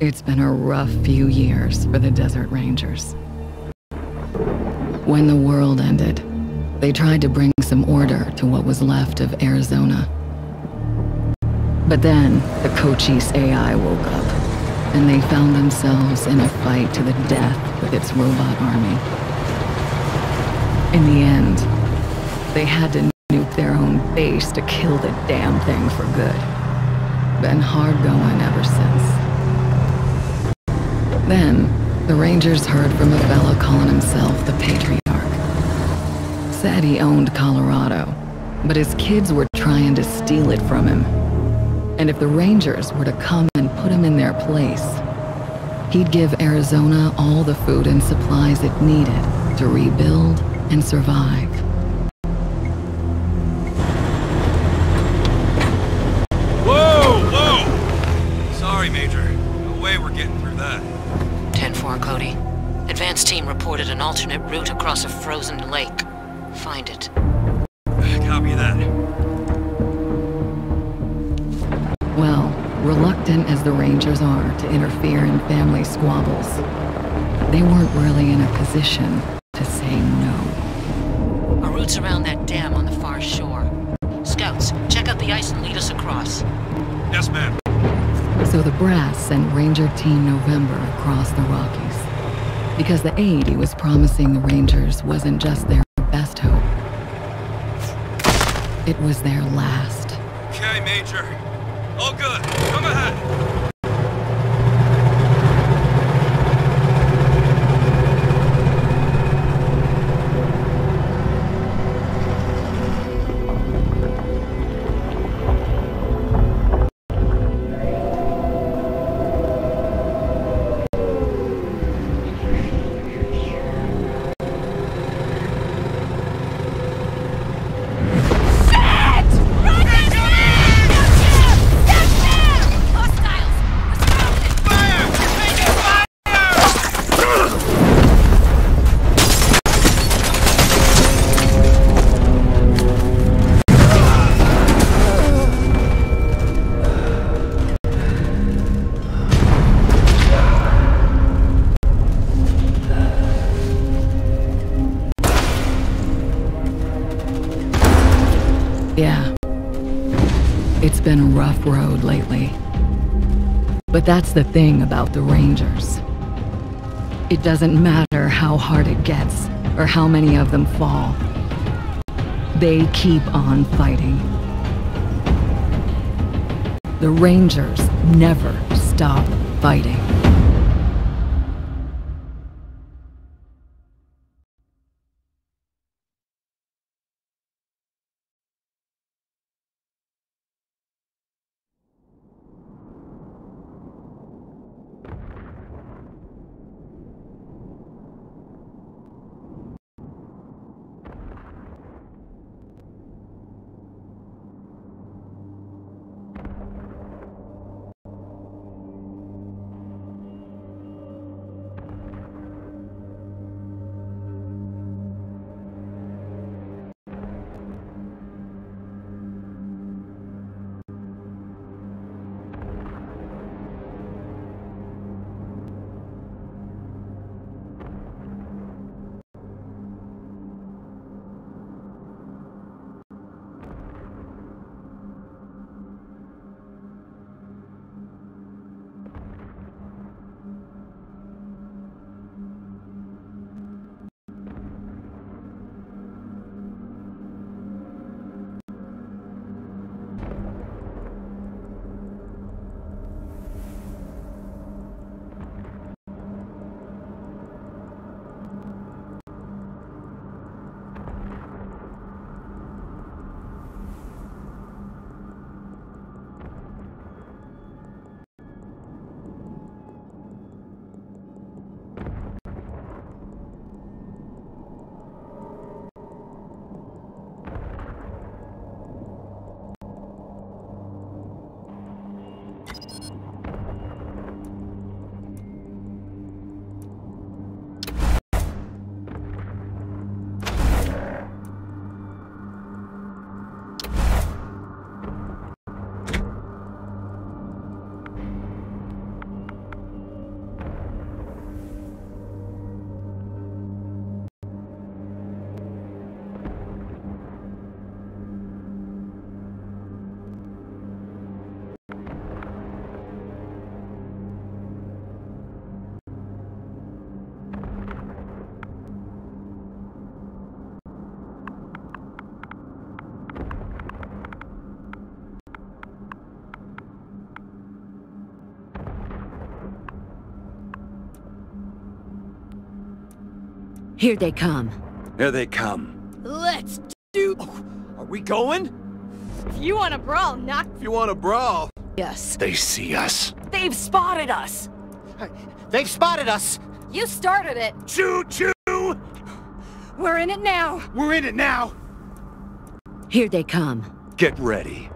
It's been a rough few years for the Desert Rangers. When the world ended, they tried to bring some order to what was left of Arizona. But then, the Cochise AI woke up, and they found themselves in a fight to the death with its robot army. In the end, they had to nuke their own base to kill the damn thing for good. Been hard going ever since. Then, the Rangers heard from a fella calling himself the Patriarch. Said he owned Colorado, but his kids were trying to steal it from him. And if the Rangers were to come and put him in their place, he'd give Arizona all the food and supplies it needed to rebuild and survive. Whoa! Sorry, Major. No way we're getting through that. 10-4, Cody. Advance team reported an alternate route across a frozen lake. Find it. Copy that. Well, reluctant as the Rangers are to interfere in family squabbles, they weren't really in a position to say no. A route's around that dam on the far shore. Scouts, check out the ice and lead us across. Yes, ma'am. So the brass sent Ranger Team November across the Rockies, because the aid he was promising the Rangers wasn't just their best hope. It was their last. Okay, Major. All good. Come ahead. Yeah. It's been a rough road lately. But that's the thing about the Rangers. It doesn't matter how hard it gets, or how many of them fall. They keep on fighting. The Rangers never stop fighting. Here they come. Here they come. Let's do... Are we going? If you want to brawl, knock... If you want to brawl. Yes. They see us. They've spotted us! They've spotted us! You started it. Choo-choo! We're in it now. We're in it now! Here they come. Get ready.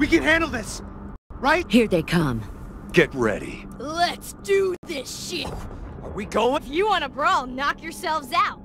We can handle this, right? Here they come. Get ready. Let's do this shit. Are we going? If you want to brawl, knock yourselves out.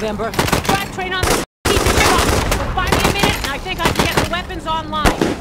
November. Drive train on the strategic truck. Find me a minute, and I think I can get the weapons online.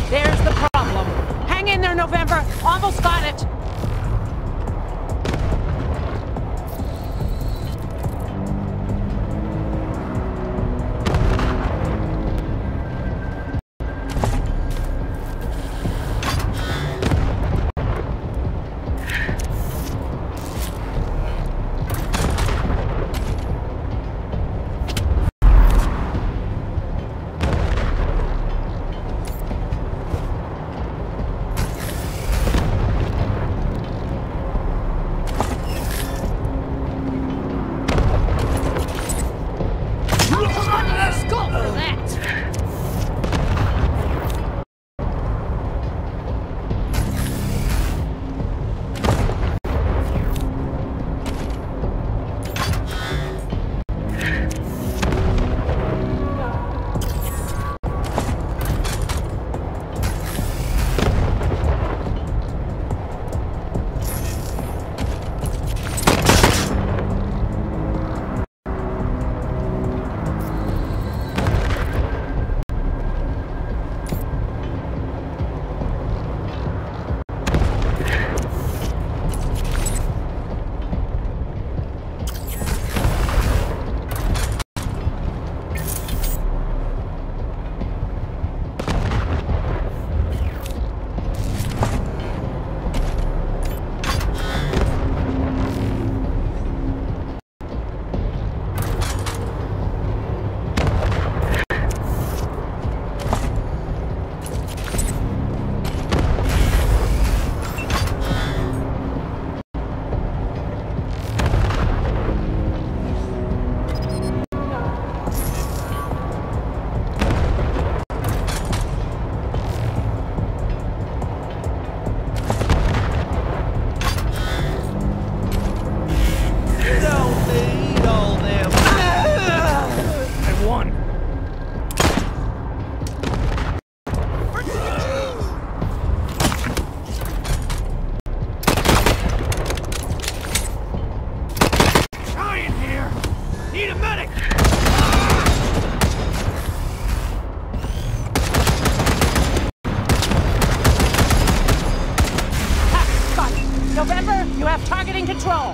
There's the problem. Hang in there, November. Almost got it. Need a medic! Ha! Got it. November, you have targeting control.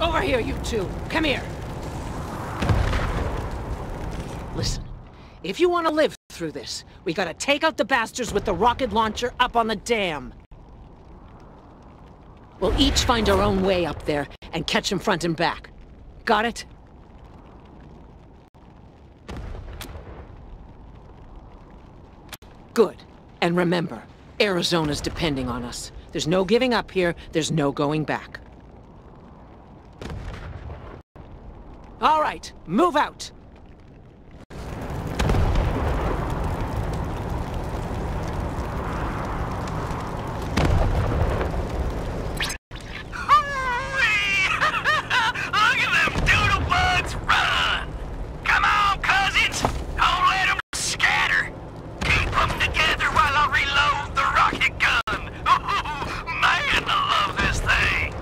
Over here, you two. Come here. Listen, if you want to live through this, we gotta take out the bastards with the rocket launcher up on the dam. We'll each find our own way up there and catch them front and back. Got it? Good. And remember, Arizona's depending on us. There's no giving up here, there's no going back. All right, move out! Look at them doodle-bugs run! Come on, cousins! Don't let them scatter! Keep them together while I reload the rocket gun! Man, I love this thing!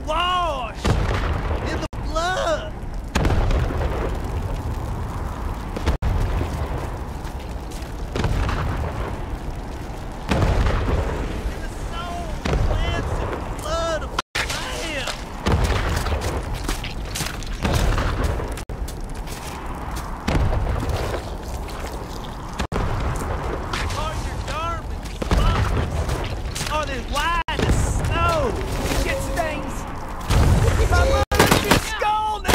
washed in the blood. In the soul cleansing blood of Lamb. Are your garments spotless? Are they white as snow? Shit stains. My mother's skull news.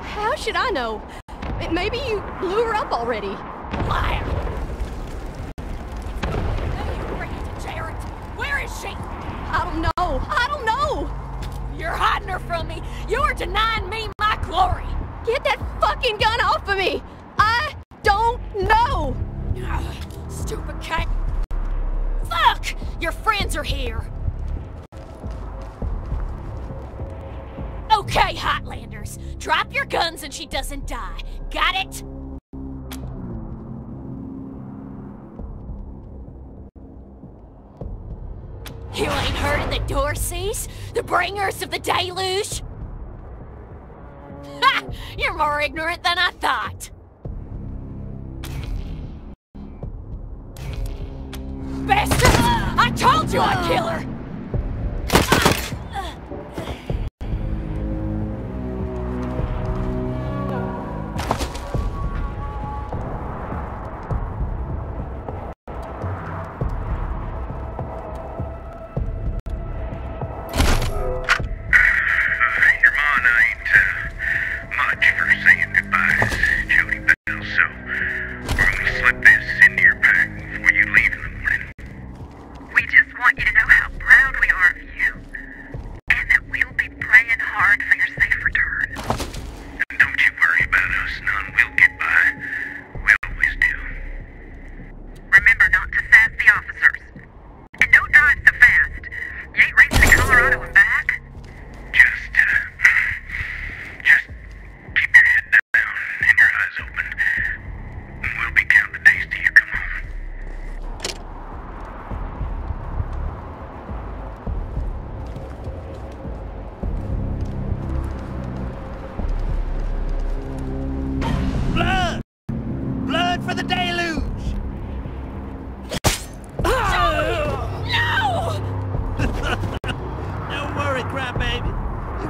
How should I know? Maybe you blew her up already. Liar! Jarrett, where is she? I don't know. I don't know. You're hiding her from me. You're denying me my glory. Get that fucking gun off of me. I don't know. Ugh, stupid cat. Fuck! Your friends are here. Okay, Hotlanders. Drop your guns and she doesn't die. Got it? You ain't heard of the Dorseys? The bringers of the deluge? Ha! You're more ignorant than I thought. Bastard! I told you I'd kill her!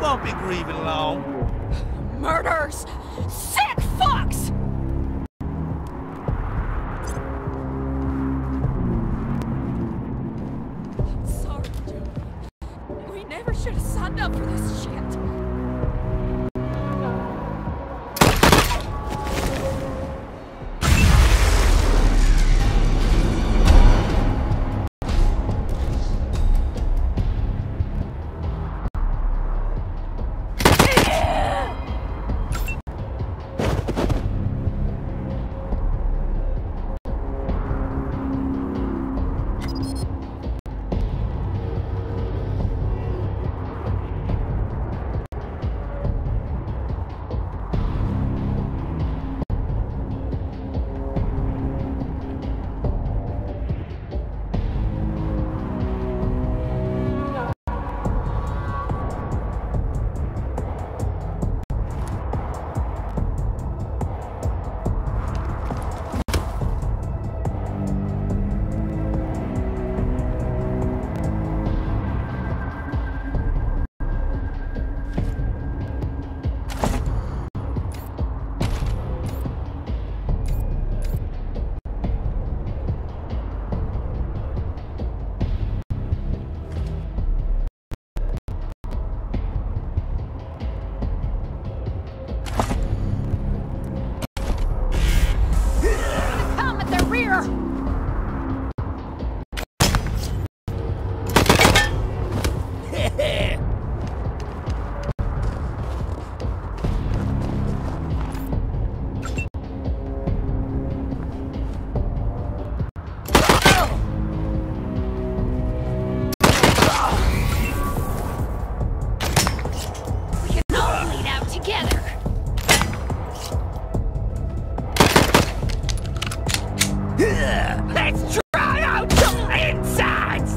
won't be grieving long. Murders! Sick fucks! Sorry, Joey. We never should have signed up for this shit. Let's try out your insides!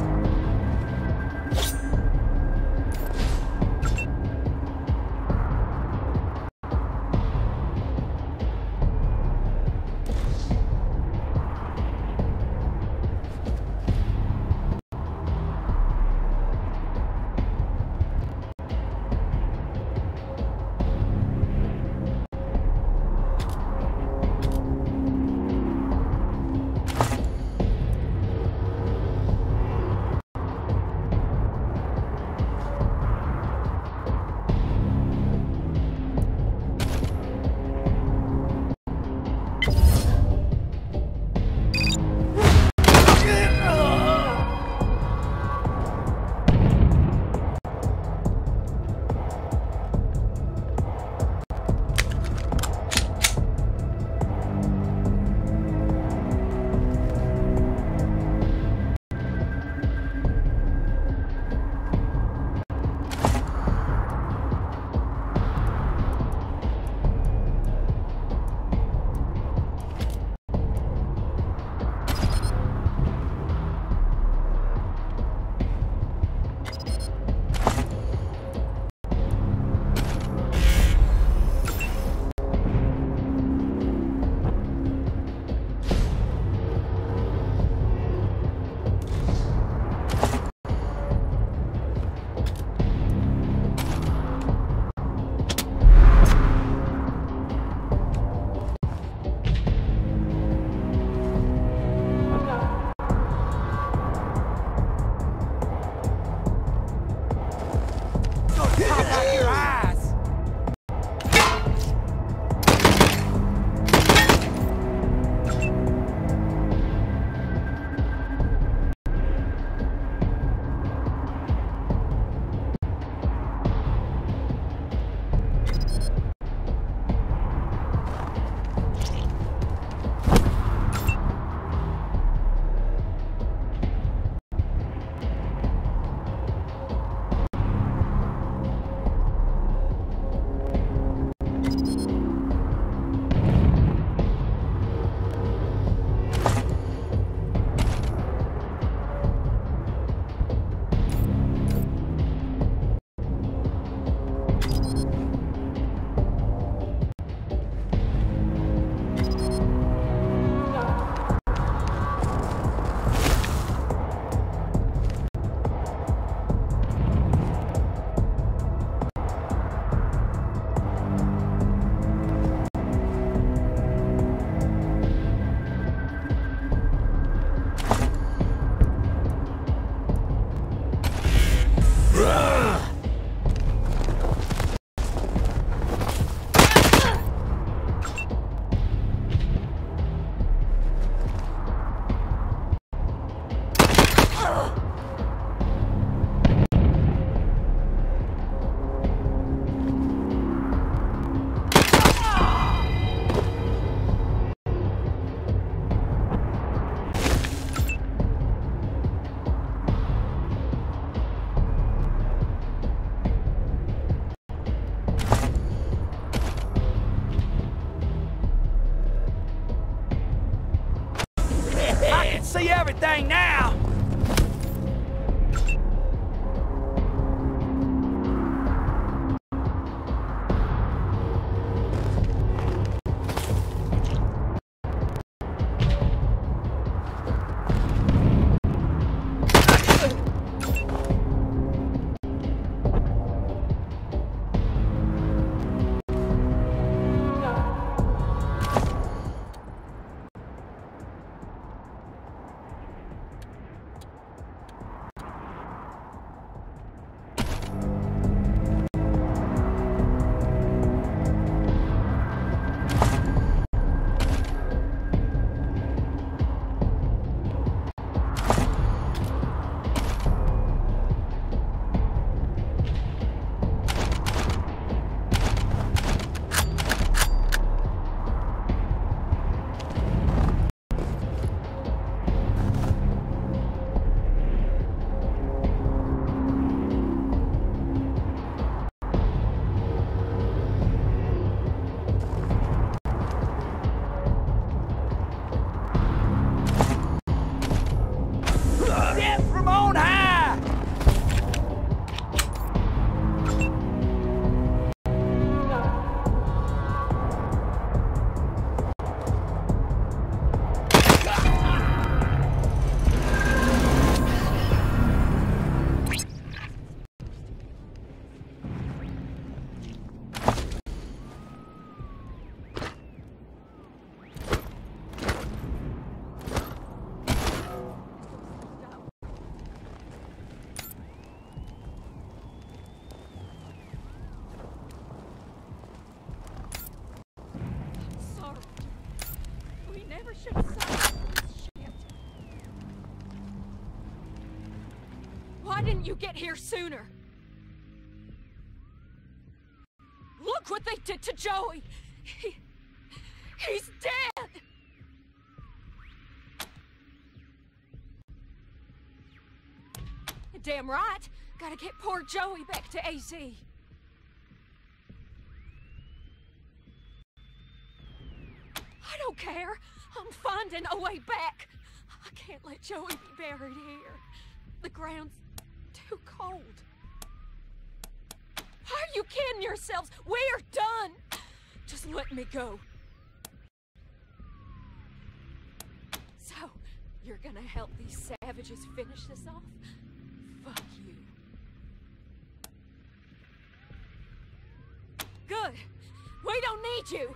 See everything now! never should have signed up for this shit. Why didn't you get here sooner? Look what they did to Joey! He's dead! Damn right! Gotta get poor Joey back to AZ. I don't care. I'm finding a way back. I can't let Joey be buried here. The ground's too cold. Why are you kidding yourselves? We're done. Just let me go. So, you're gonna help these savages finish this off? Fuck you. Good. We don't need you.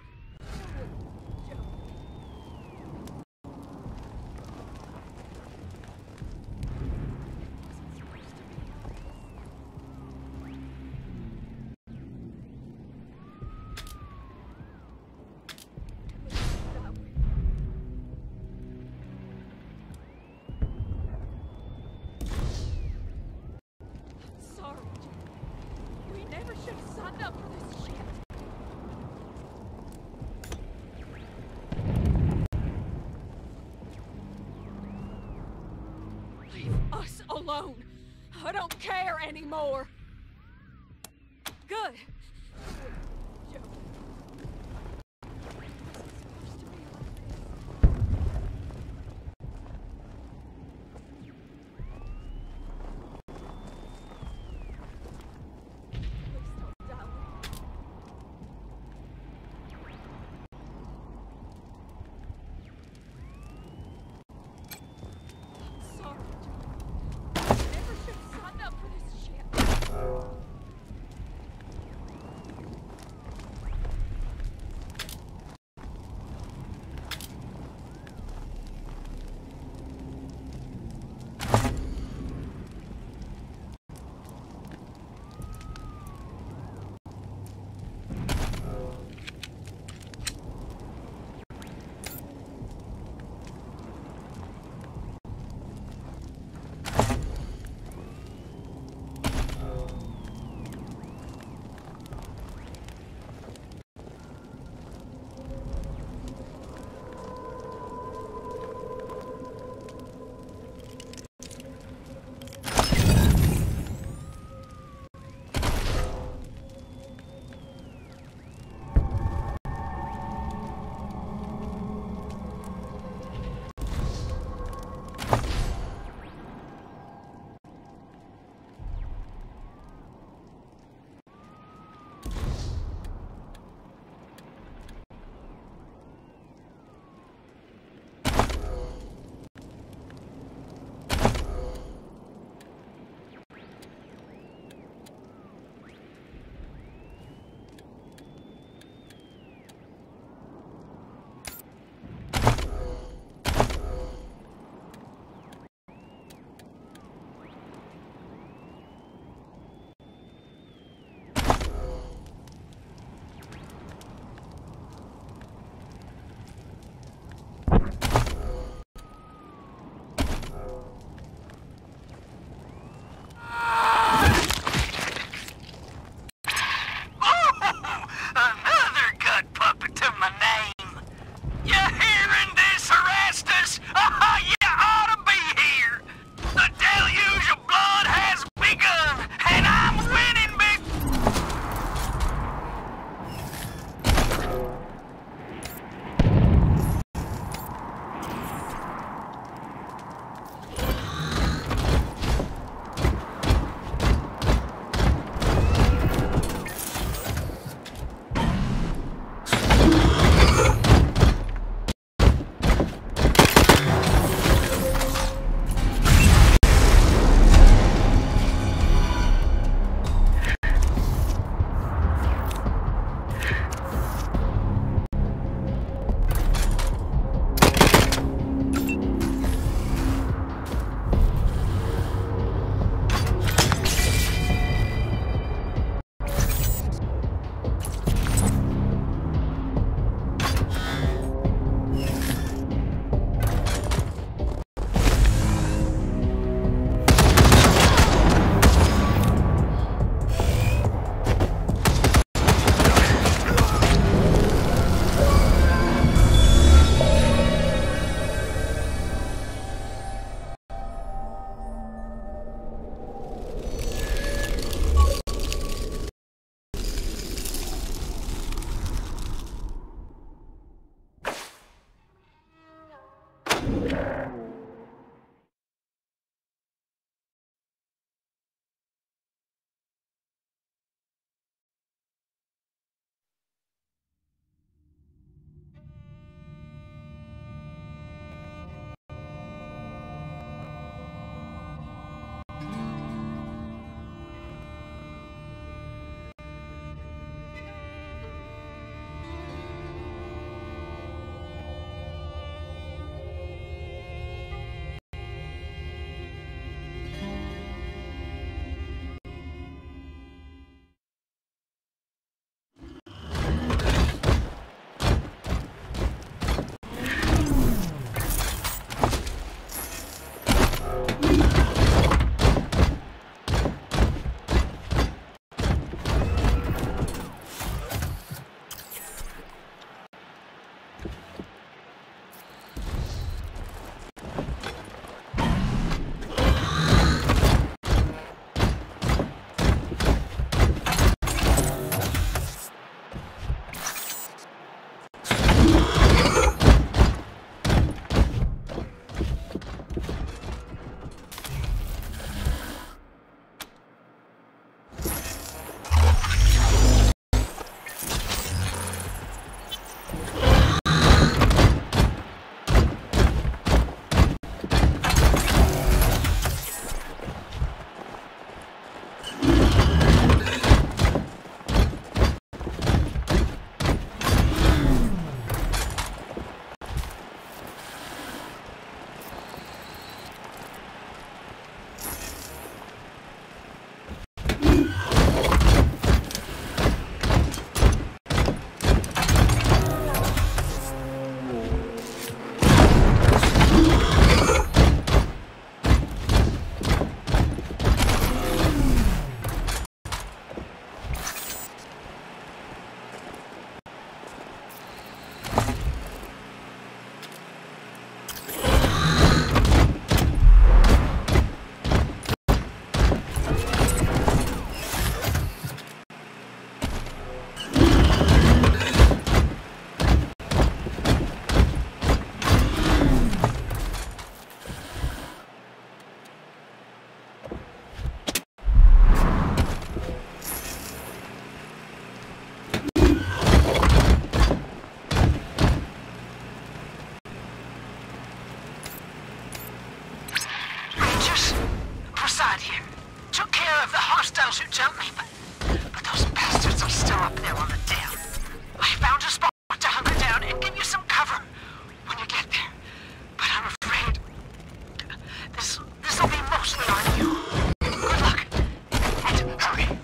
Sorry, Jim. We never should have signed up for this shit. Leave us alone. I don't care anymore. Good. Joe. hostiles who jumped me, but those bastards are still up there on the dam. I found a spot to hunker down and give you some cover when you get there. But I'm afraid this'll be mostly on you. Good luck, and hurry.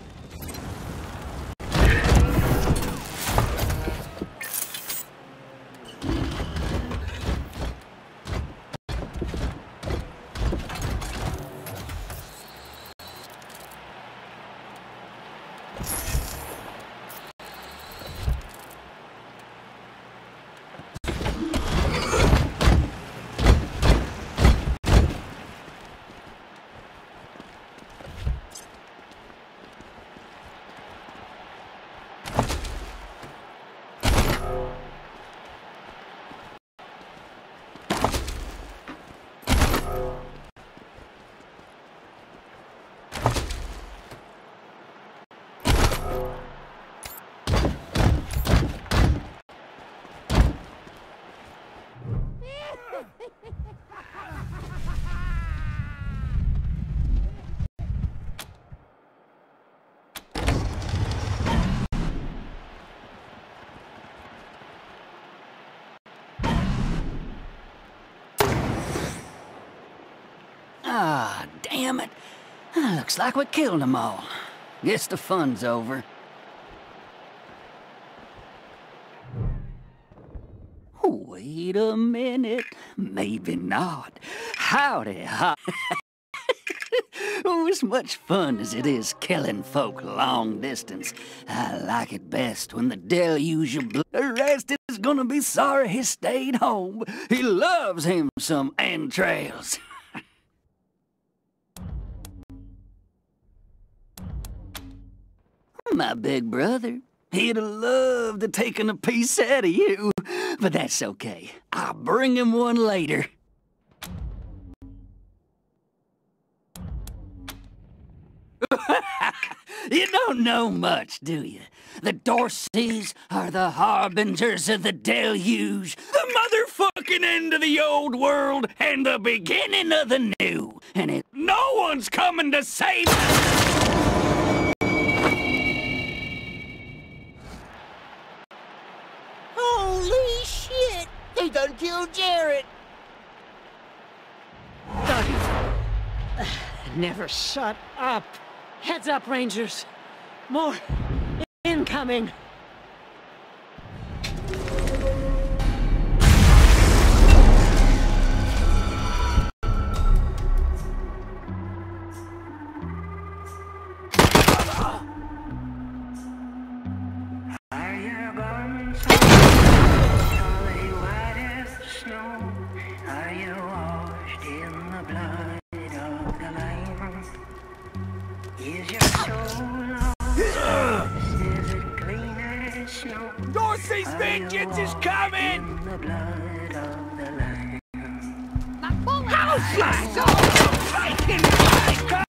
Ah, damn it. Looks like we killed them all. Guess the fun's over. Wait a minute. Maybe not. Howdy, hi. Oh, as much fun as it is killing folk long distance, I like it best when the deluge of blood. The rest is gonna be sorry he stayed home. He loves him some entrails. My big brother, he'd have loved to taken a piece out of you, but that's okay. I'll bring him one later. You don't know much, do you? The Dorseys are the harbingers of the deluge, the motherfucking end of the old world and the beginning of the new. And no one's coming to save us. Holy shit! They done killed Jared! Never shut up. Heads up, Rangers. More incoming. Are your garments solid white as the snow? Are you washed in the blood of the Lamb? Is your soul lost? Is it clean as snow? Dorsey's vengeance is coming! In the blood of the Lamb. House lights on! Taking my cover!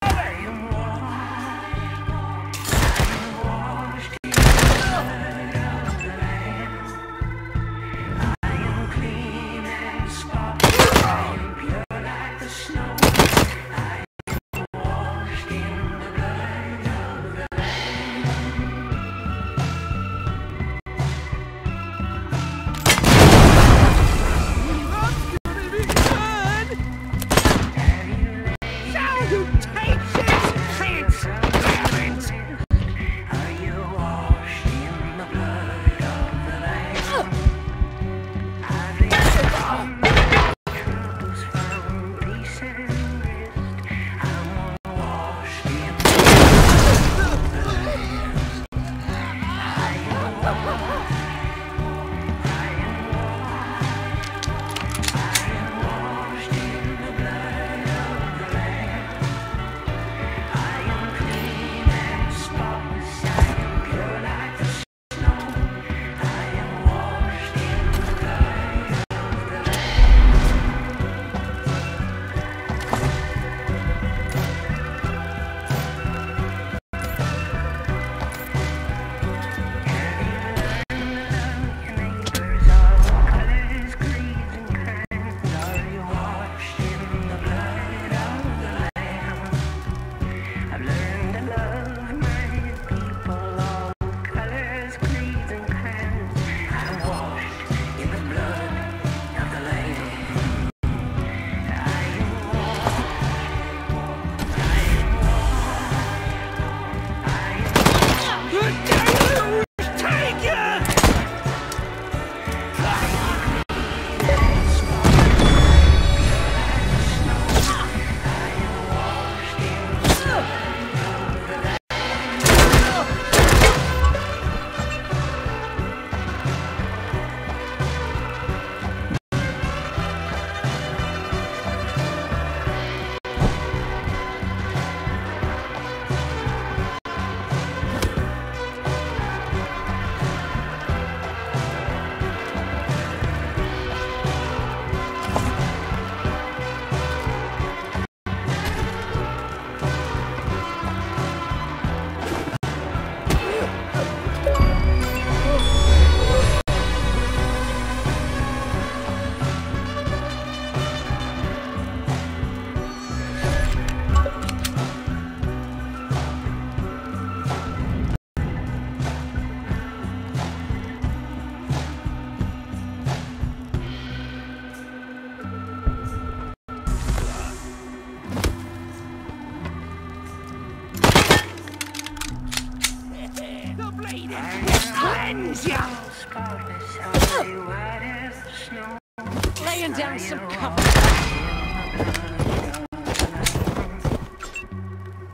Laying down some cover.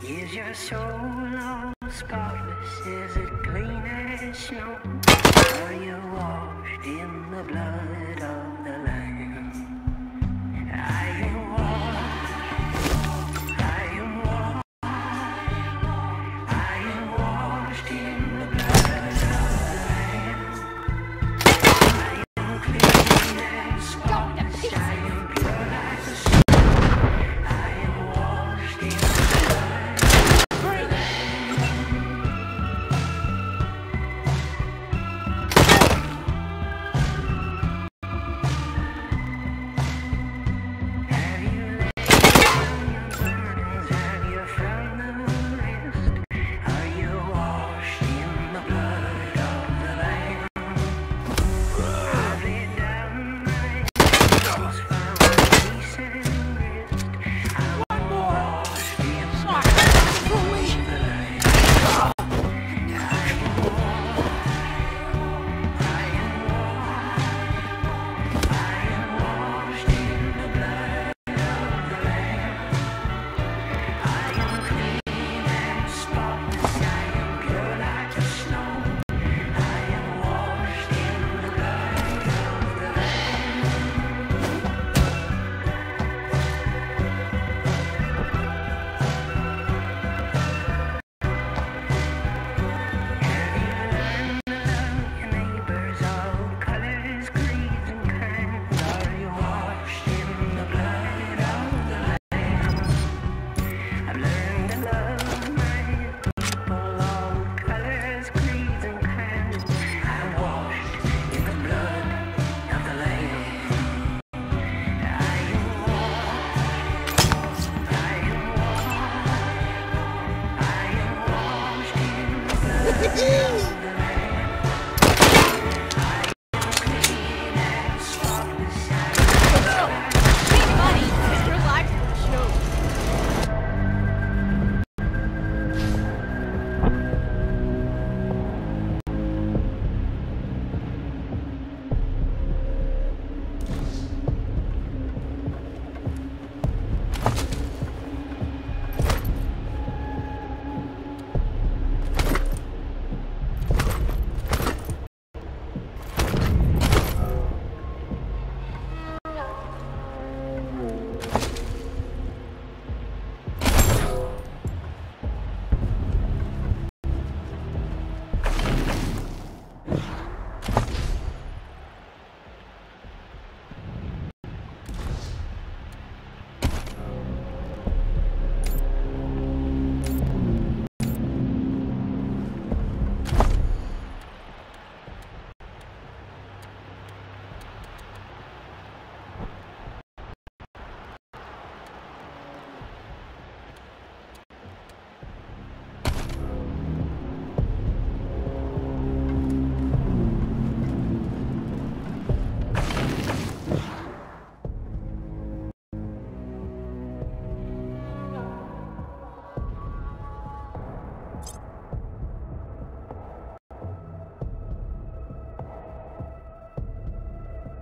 Is your soul all spotless? Is it clean as snow? Are you washed in the blood of the Lamb? Are you washed? Are you washed? Are you washed in the blood of the Lamb? Are you clean and spotless? Are you pure like the snow? Are you washed in the blood of the Lamb?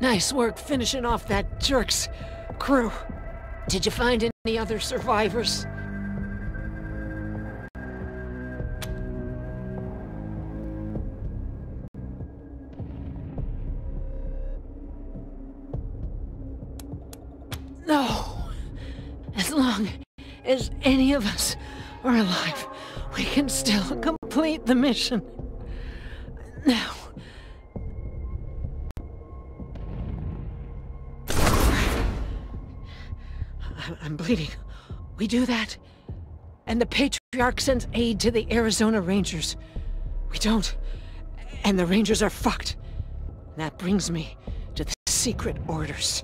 Nice work finishing off that jerk's crew. Did you find any other survivors? No. As long as any of us are alive, we can still complete the mission. Now. I'm bleeding. We do that, and the Patriarch sends aid to the Arizona Rangers. We don't, and the Rangers are fucked. And that brings me to the secret orders.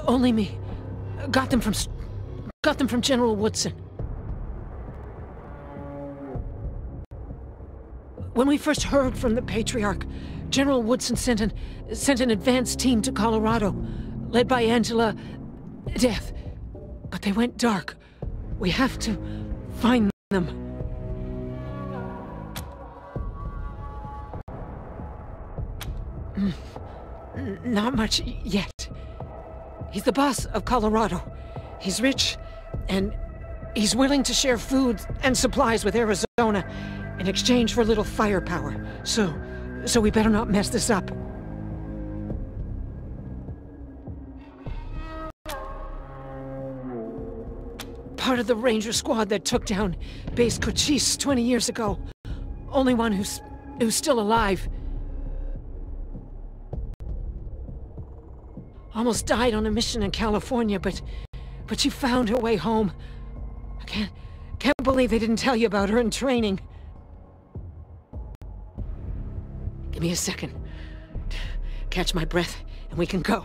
Only me. Got them from General Woodson. When we first heard from the Patriarch, General Woodson sent an advance team to Colorado, led by Angela Death. But they went dark. We have to find them. Not much yet. He's the boss of Colorado. He's rich, and he's willing to share food and supplies with Arizona in exchange for a little firepower. So we better not mess this up. Part of the Ranger squad that took down Base Cochise 20 years ago. Only one who's still alive. Almost died on a mission in California, but she found her way home. I can't believe they didn't tell you about her in training. Give me a second. Catch my breath, and we can go.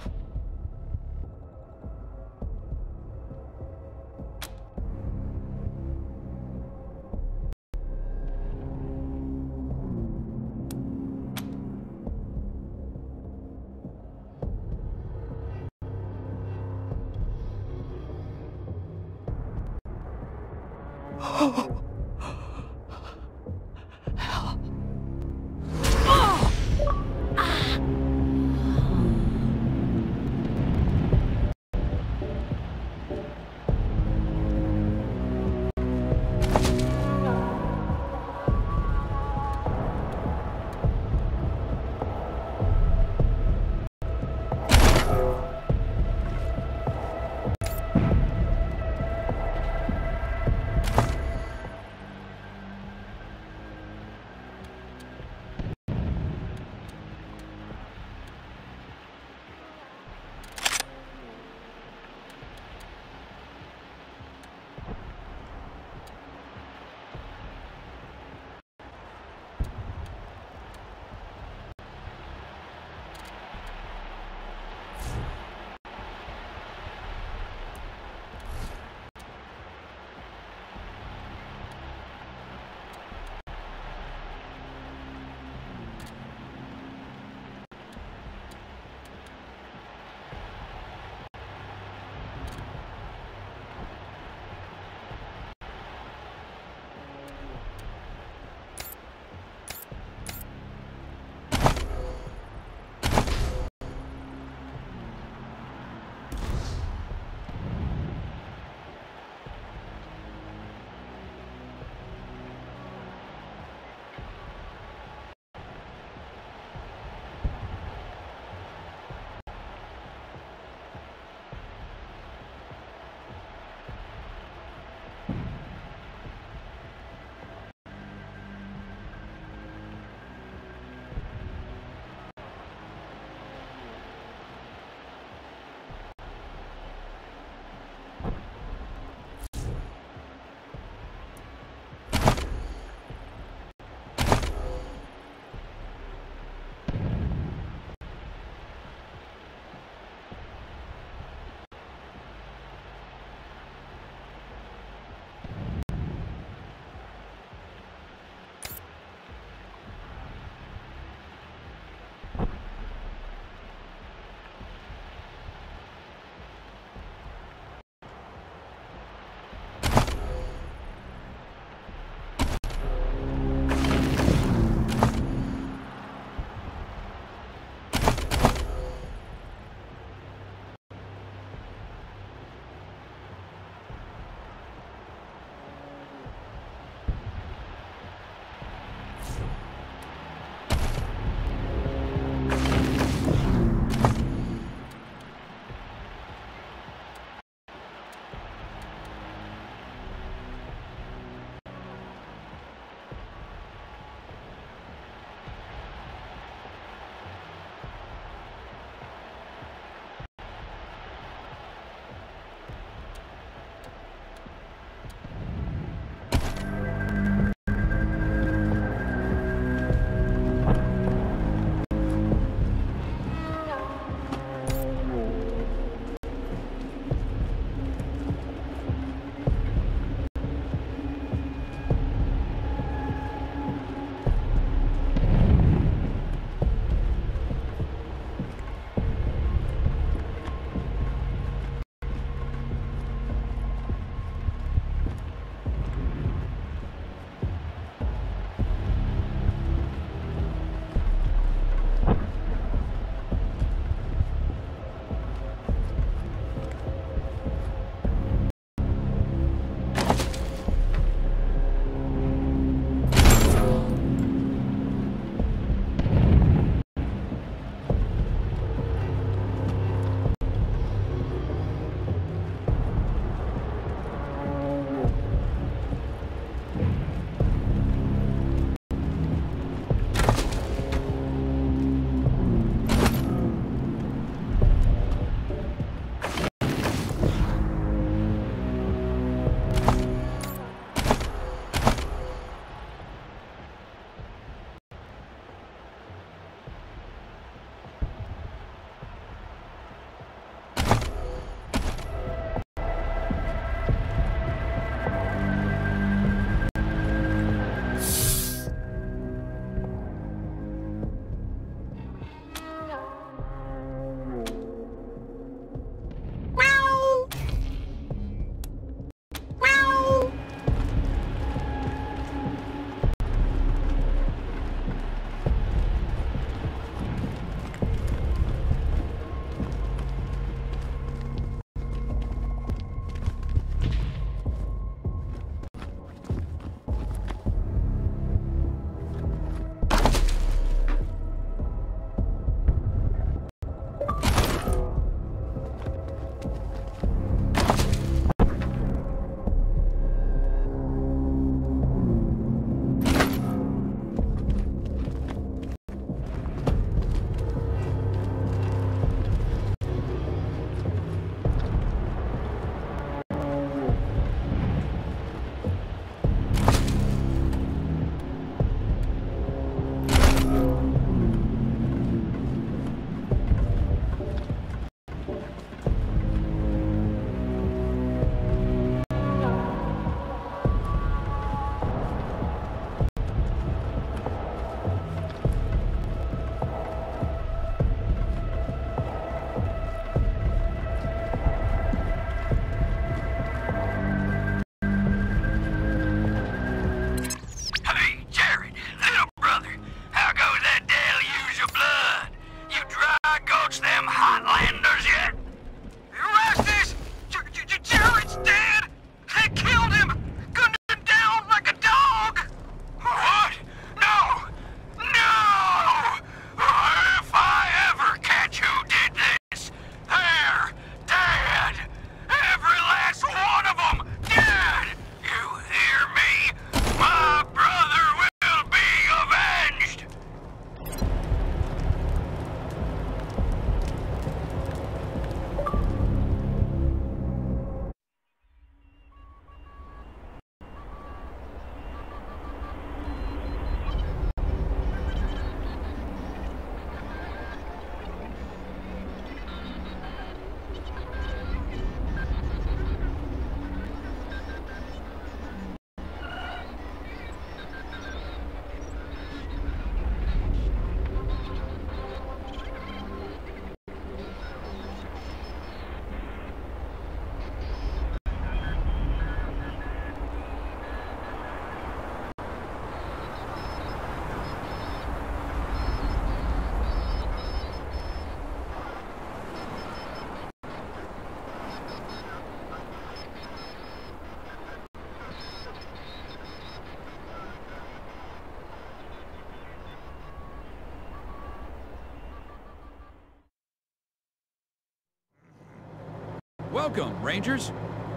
Welcome, Rangers.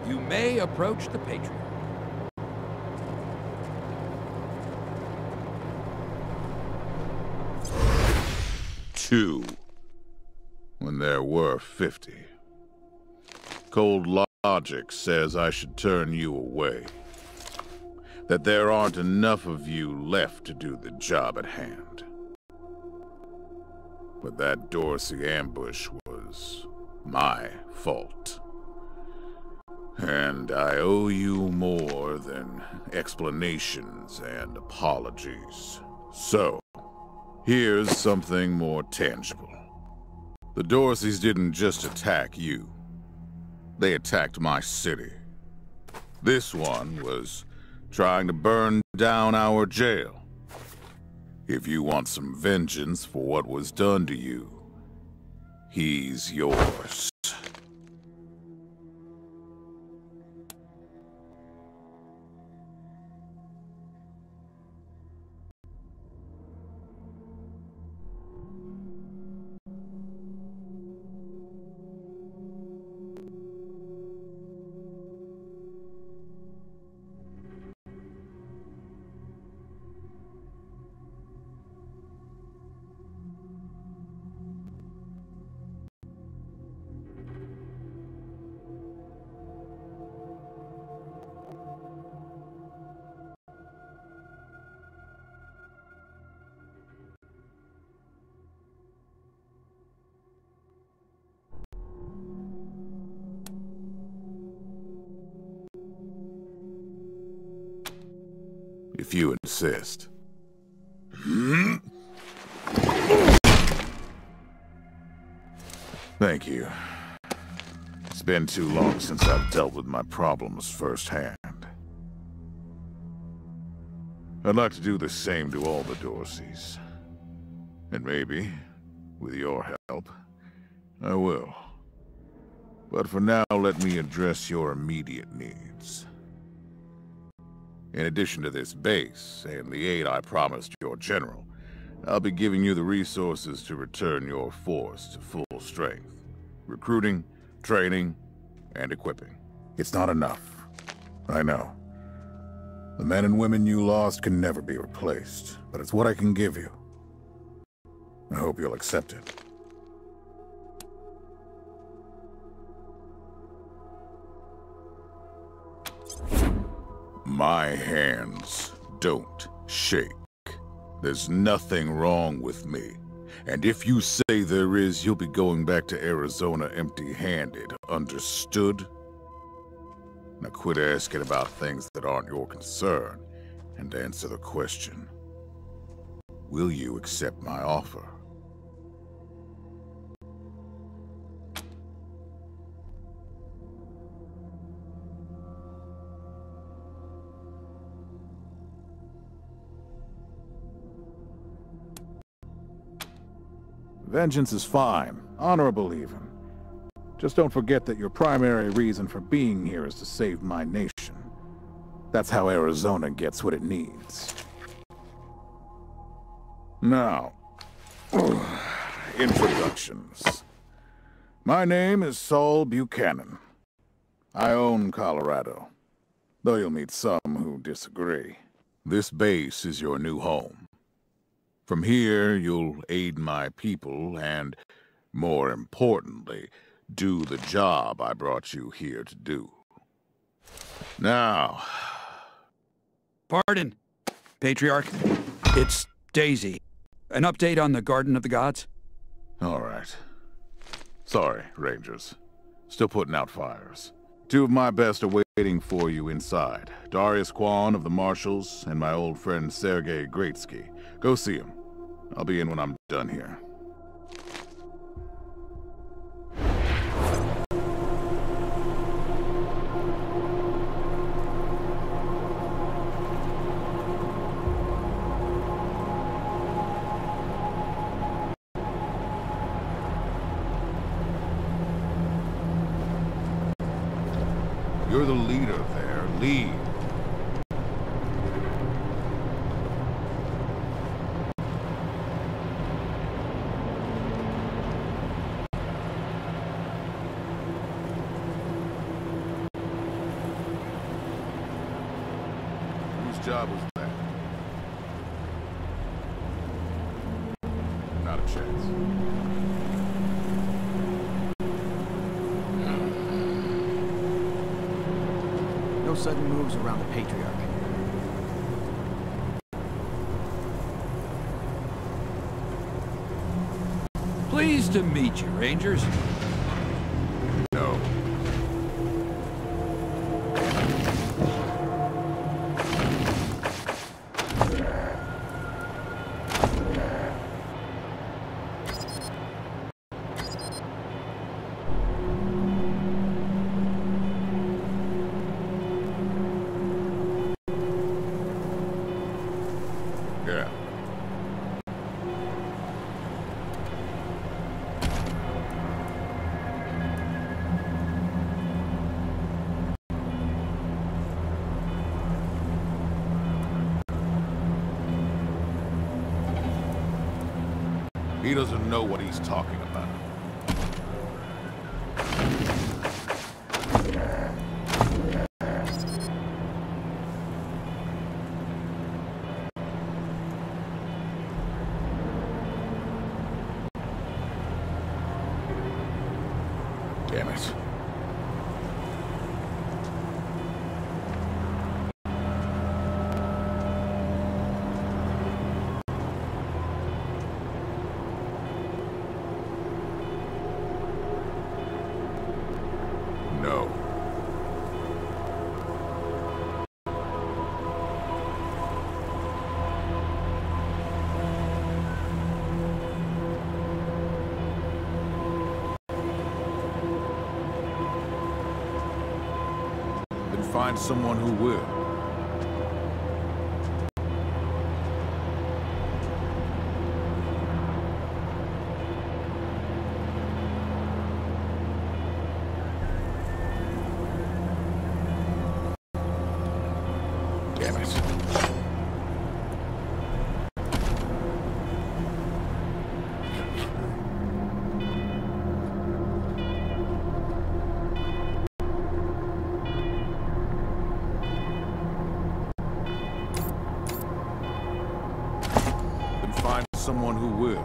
You may approach the Patriot. 2, when there were 50. Cold logic says I should turn you away. That there aren't enough of you left to do the job at hand. But that Dorsey ambush was my fault. And I owe you more than explanations and apologies. So, here's something more tangible. The Dorseys didn't just attack you. They attacked my city. This one was trying to burn down our jail. If you want some vengeance for what was done to you, he's yours. If you insist. Thank you. It's been too long since I've dealt with my problems firsthand. I'd like to do the same to all the Dorseys. And maybe, with your help, I will. But for now, let me address your immediate needs. In addition to this base, and the aid I promised your general, I'll be giving you the resources to return your force to full strength. Recruiting, training, and equipping. It's not enough. I know. The men and women you lost can never be replaced, but it's what I can give you. I hope you'll accept it. My hands don't shake. There's nothing wrong with me. And if you say there is, you'll be going back to Arizona empty-handed. Understood? Now quit asking about things that aren't your concern, and answer the question. Will you accept my offer? Vengeance is fine, honorable even. Just don't forget that your primary reason for being here is to save my nation. That's how Arizona gets what it needs. Now, introductions. My name is Saul Buchanan. I own Colorado, though you'll meet some who disagree. This base is your new home. From here, you'll aid my people and, more importantly, do the job I brought you here to do. Now... Pardon, Patriarch. It's Daisy. An update on the Garden of the Gods? All right. Sorry, Rangers. Still putting out fires. 2 of my best are waiting for you inside. Darius Kwan of the Marshals and my old friend Sergei Greatsky. Go see him. I'll be in when I'm done here. You're the leader there. Lead. job was that? Not a chance. No sudden moves around the Patriarch. Pleased to meet you, Rangers. No. Yeah. He doesn't know what he's talking about. Damn it. No. Then find someone who will. Damn it. Then find someone who will.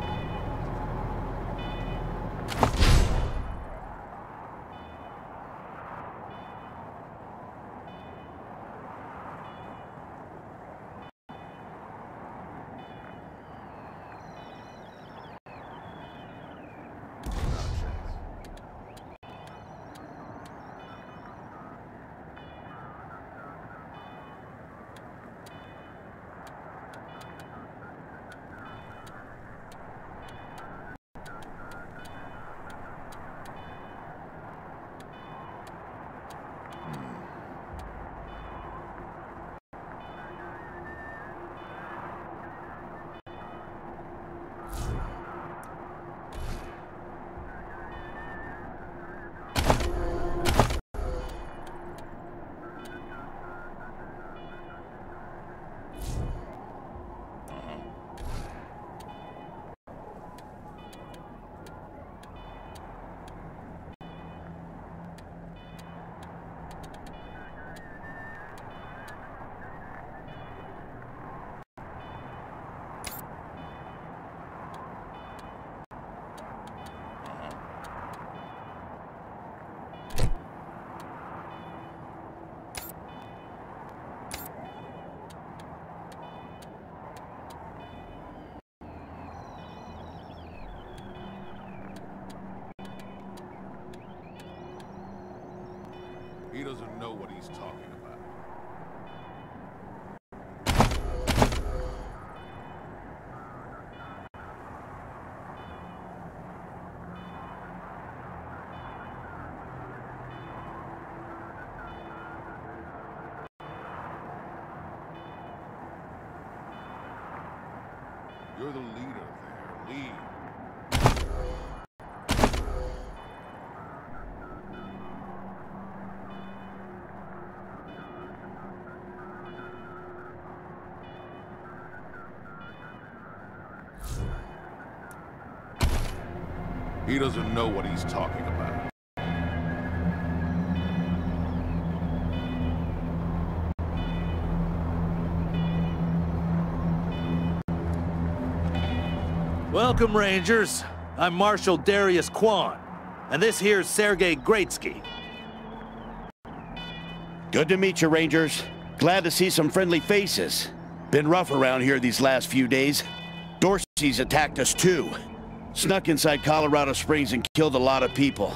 He doesn't know what he's talking about. You're the leader there. Lead. He doesn't know what he's talking about. Welcome, Rangers. I'm Marshal Darius Kwan, and this here's Sergei Greatsky. Good to meet you, Rangers. Glad to see some friendly faces. Been rough around here these last few days. Dorsey's attacked us too. Snuck inside Colorado Springs and killed a lot of people.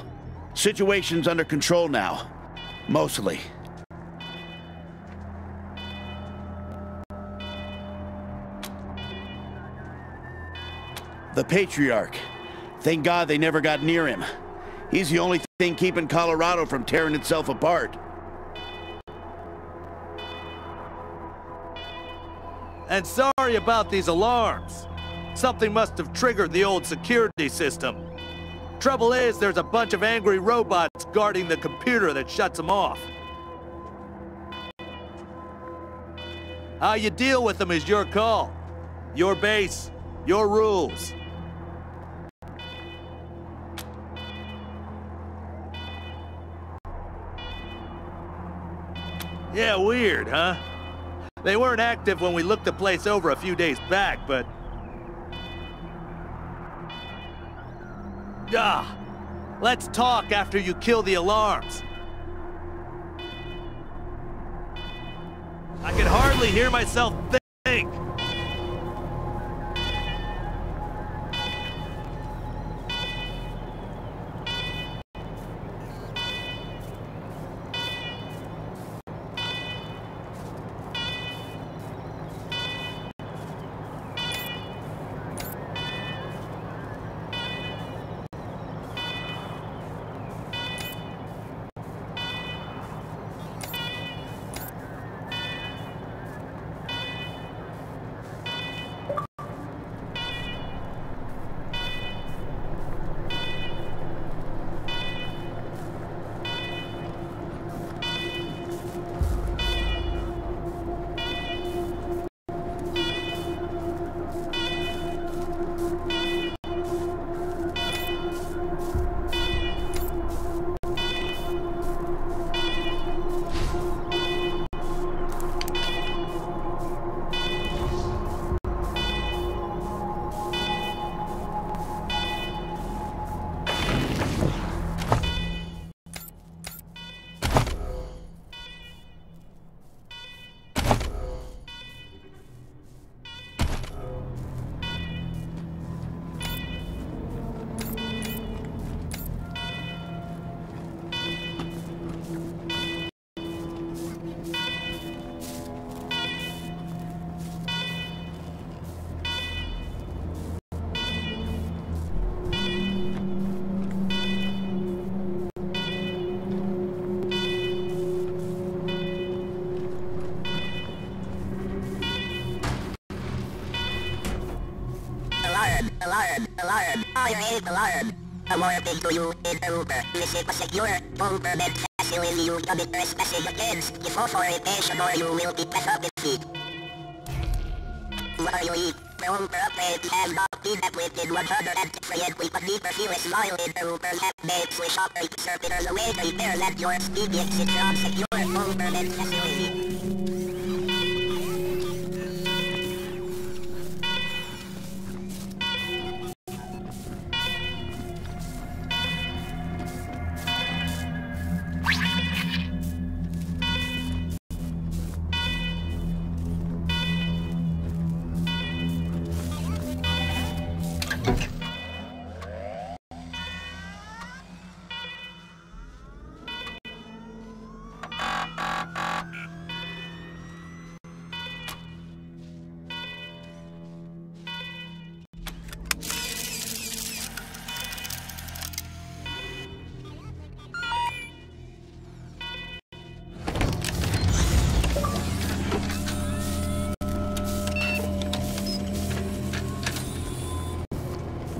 Situation's under control now. Mostly. The Patriarch. Thank God they never got near him. He's the only thing keeping Colorado from tearing itself apart. And sorry about these alarms. Something must have triggered the old security system. Trouble is, there's a bunch of angry robots guarding the computer that shuts them off. How you deal with them is your call. Your base, your rules. Yeah, weird, huh? They weren't active when we looked the place over a few days back, but... let's talk after you kill the alarms. I can hardly hear myself think. Alarm. Fire alarm. A warning to you in the Uber. This is a secure government facility you can be trespassing against. If authorization or you will be prohibited. Worry, the Uber update has not been updated 103 and we can neither feel a smile in the Uber have made switch operating servitors away to repair that your experience is from secure government facility.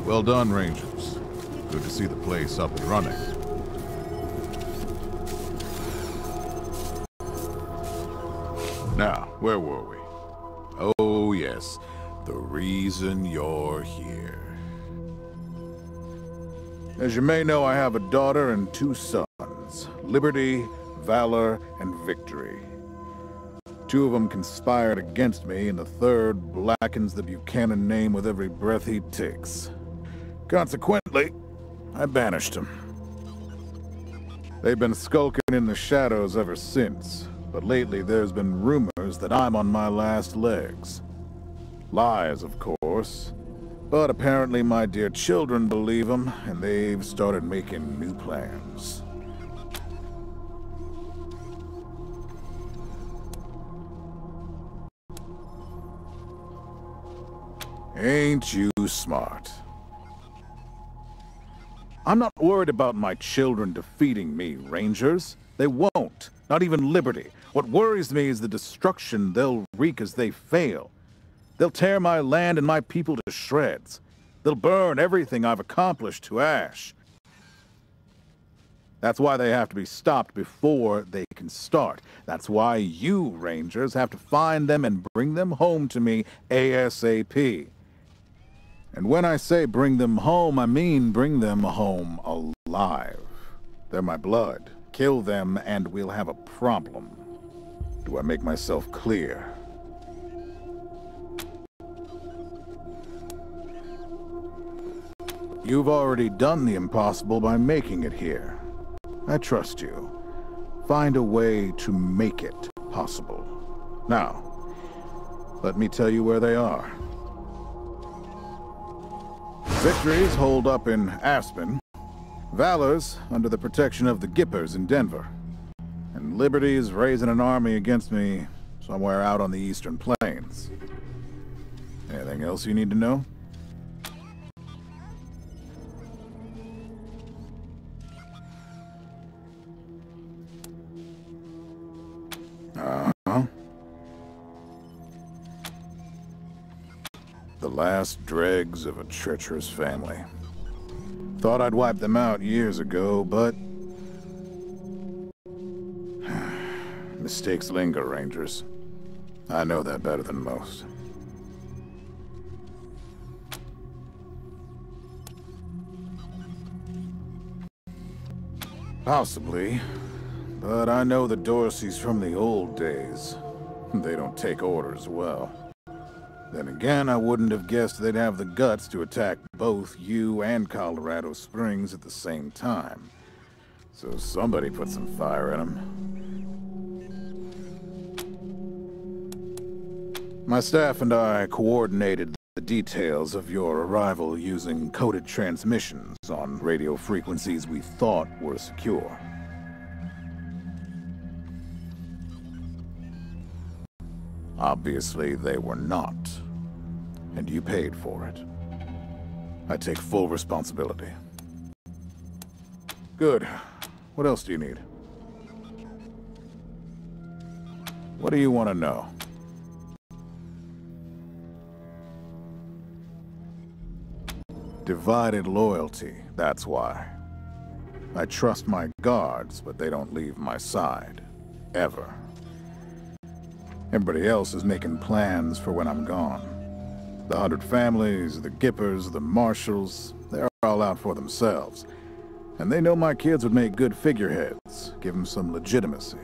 Well done, Rangers. Good to see the place up and running. Now, where were we? Oh, yes. The reason you're here. As you may know, I have a daughter and 2 sons. Liberty, Valor, and Victory. 2 of them conspired against me, and the 3rd blackens the Buchanan name with every breath he takes. Consequently, I banished him. They've been skulking in the shadows ever since, but lately there's been rumors that I'm on my last legs. Lies, of course, but apparently my dear children believe them, and they've started making new plans. Ain't you smart? I'm not worried about my children defeating me, Rangers. They won't. Not even Liberty. What worries me is the destruction they'll wreak as they fail. They'll tear my land and my people to shreds. They'll burn everything I've accomplished to ash. That's why they have to be stopped before they can start. That's why you, Rangers, have to find them and bring them home to me ASAP. And when I say bring them home, I mean bring them home alive. They're my blood. Kill them and we'll have a problem. Do I make myself clear? You've already done the impossible by making it here. I trust you. Find a way to make it possible. Now, let me tell you where they are. Victories hold up in Aspen, Valor's under the protection of the Gippers in Denver, and Liberty's raising an army against me somewhere out on the Eastern Plains. Anything else you need to know? The last dregs of a treacherous family. Thought I'd wiped them out years ago, but mistakes linger, Rangers. I know that better than most. Possibly, but I know the Dorseys from the old days. They don't take orders well. Then again, I wouldn't have guessed they'd have the guts to attack both you and Colorado Springs at the same time. So somebody put some fire in them. My staff and I coordinated the details of your arrival using coded transmissions on radio frequencies we thought were secure. Obviously, they were not. And you paid for it. I take full responsibility. Good. What else do you need? What do you want to know? Divided loyalty, that's why. I trust my guards, but they don't leave my side. Ever. Everybody else is making plans for when I'm gone. The 100 families, the Gippers, the Marshalls, they're all out for themselves. And they know my kids would make good figureheads, give them some legitimacy.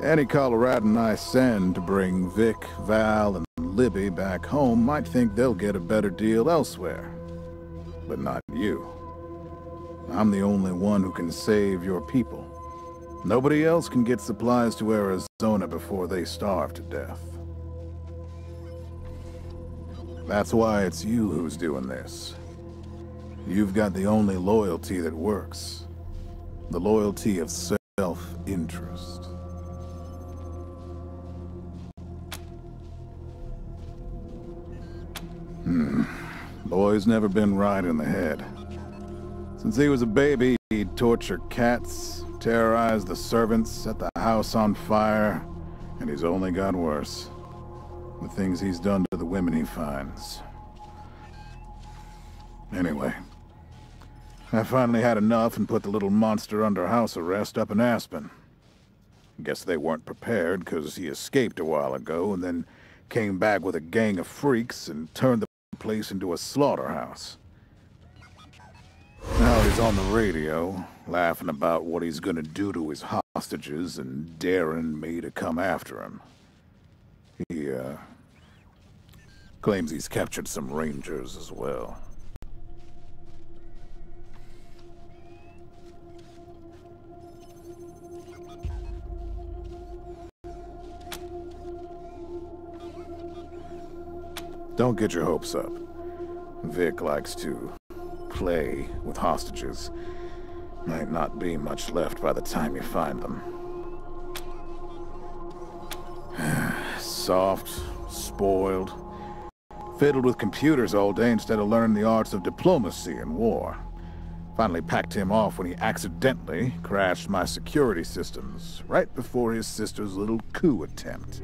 Any Coloradan I send to bring Vic, Val, and Libby back home might think they'll get a better deal elsewhere. But not you. I'm the only one who can save your people. Nobody else can get supplies to Arizona before they starve to death. That's why it's you who's doing this. You've got the only loyalty that works. The loyalty of self-interest. Boy's never been right in the head. Since he was a baby, he'd torture cats, terrorize the servants, set the house on fire, and he's only got worse. The things he's done to the women he finds. Anyway, I finally had enough and put the little monster under house arrest up in Aspen. Guess they weren't prepared because he escaped a while ago and then came back with a gang of freaks and turned the place into a slaughterhouse. Now he's on the radio, laughing about what he's gonna do to his hostages and daring me to come after him. He, claims he's captured some Rangers as well. Don't get your hopes up. Vic likes to play with hostages. Might not be much left by the time you find them. Soft, spoiled, fiddled with computers all day instead of learning the arts of diplomacy and war. Finally packed him off when he accidentally crashed my security systems right before his sister's little coup attempt.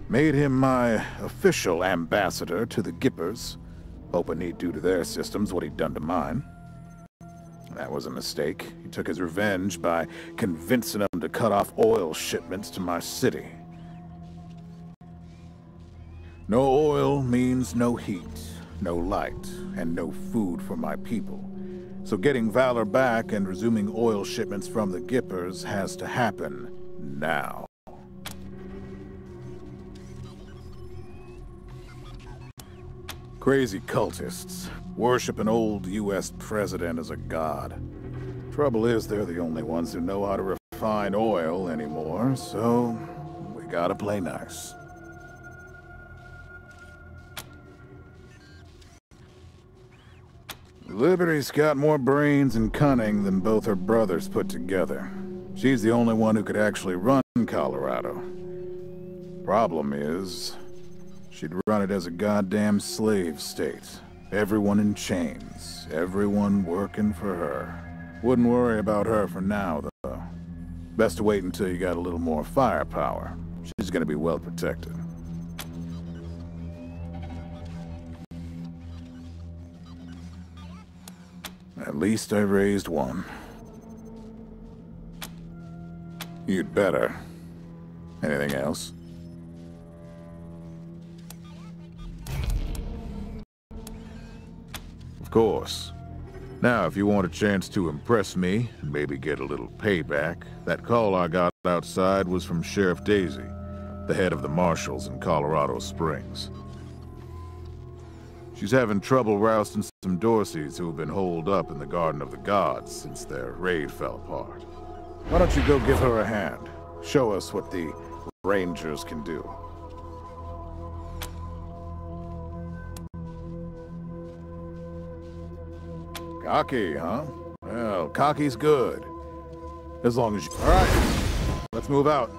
Made him my official ambassador to the Gippers, hoping he'd do to their systems what he'd done to mine. That was a mistake. He took his revenge by convincing them to cut off oil shipments to my city. No oil means no heat, no light, and no food for my people. So getting Valor back and resuming oil shipments from the Gippers has to happen now. Crazy cultists worship an old U.S. president as a god. Trouble is, they're the only ones who know how to refine oil anymore, so we gotta play nice. Liberty's got more brains and cunning than both her brothers put together. She's the only one who could actually run Colorado. Problem is, she'd run it as a goddamn slave state. Everyone in chains, everyone working for her. Wouldn't worry about her for now, though. Best to wait until you got a little more firepower. She's gonna be well protected. At least I raised one. You'd better. Anything else? Of course. Now, if you want a chance to impress me, and maybe get a little payback, that call I got outside was from Sheriff Daisy, the head of the Marshals in Colorado Springs. She's having trouble rousting some Dorseys who have been holed up in the Garden of the Gods since their raid fell apart. Why don't you go give her a hand? Show us what the Rangers can do. Cocky, huh? Well, cocky's good. As long as you... All right, let's move out.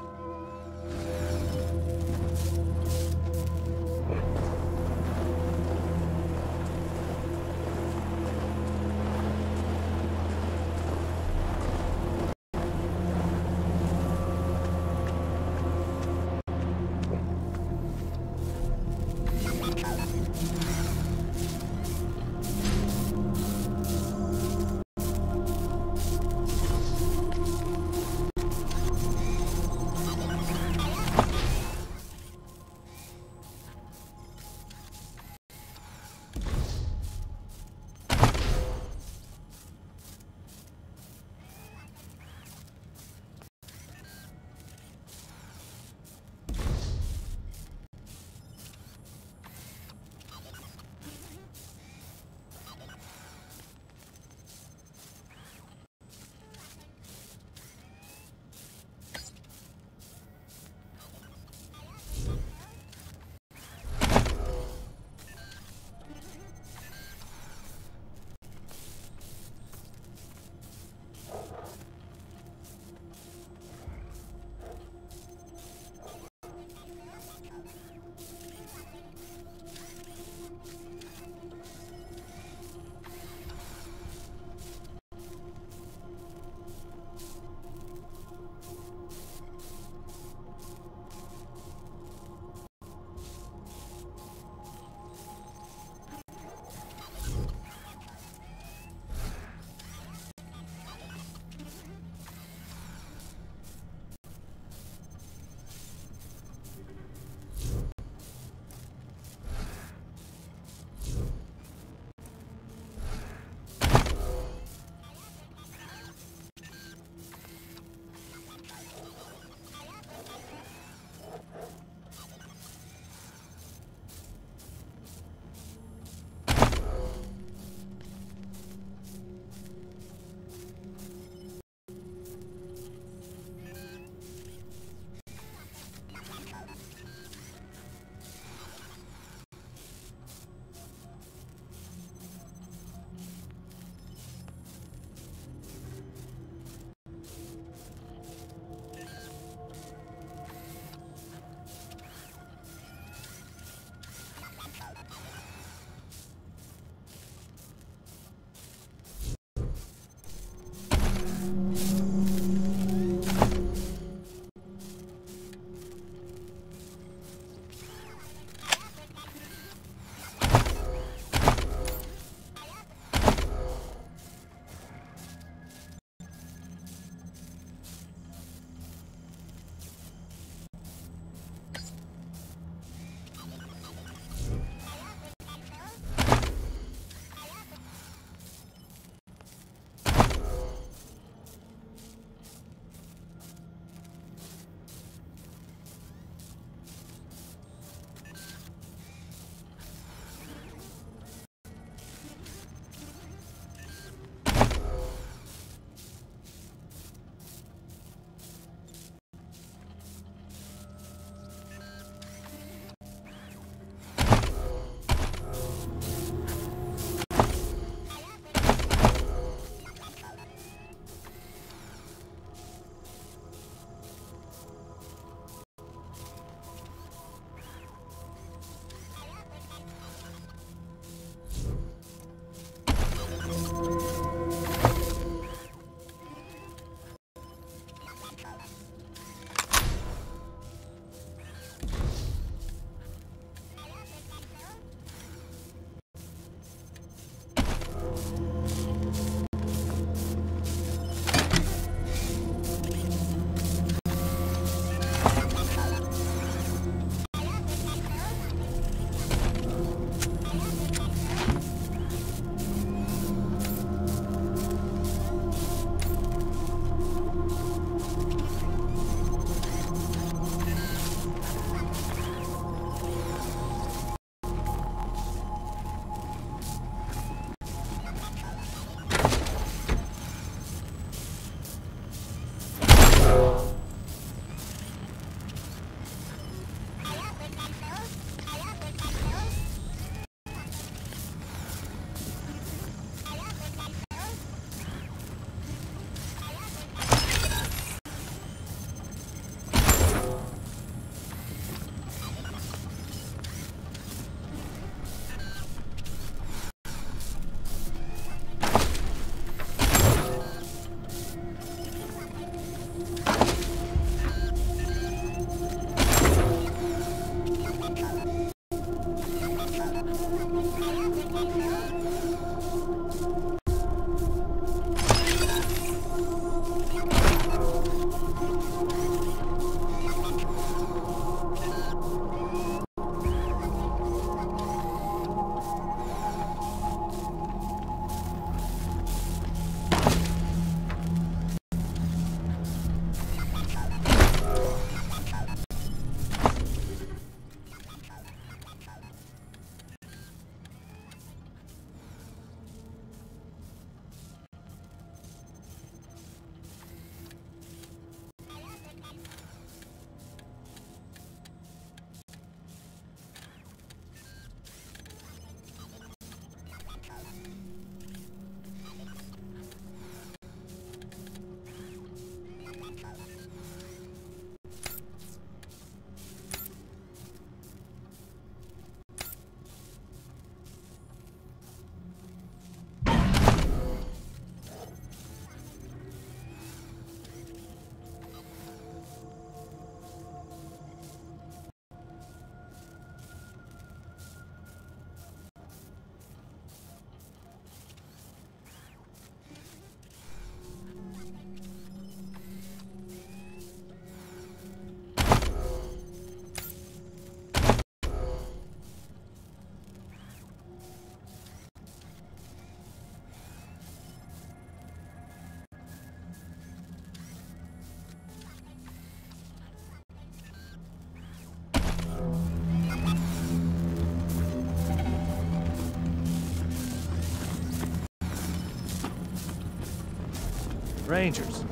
Rangers,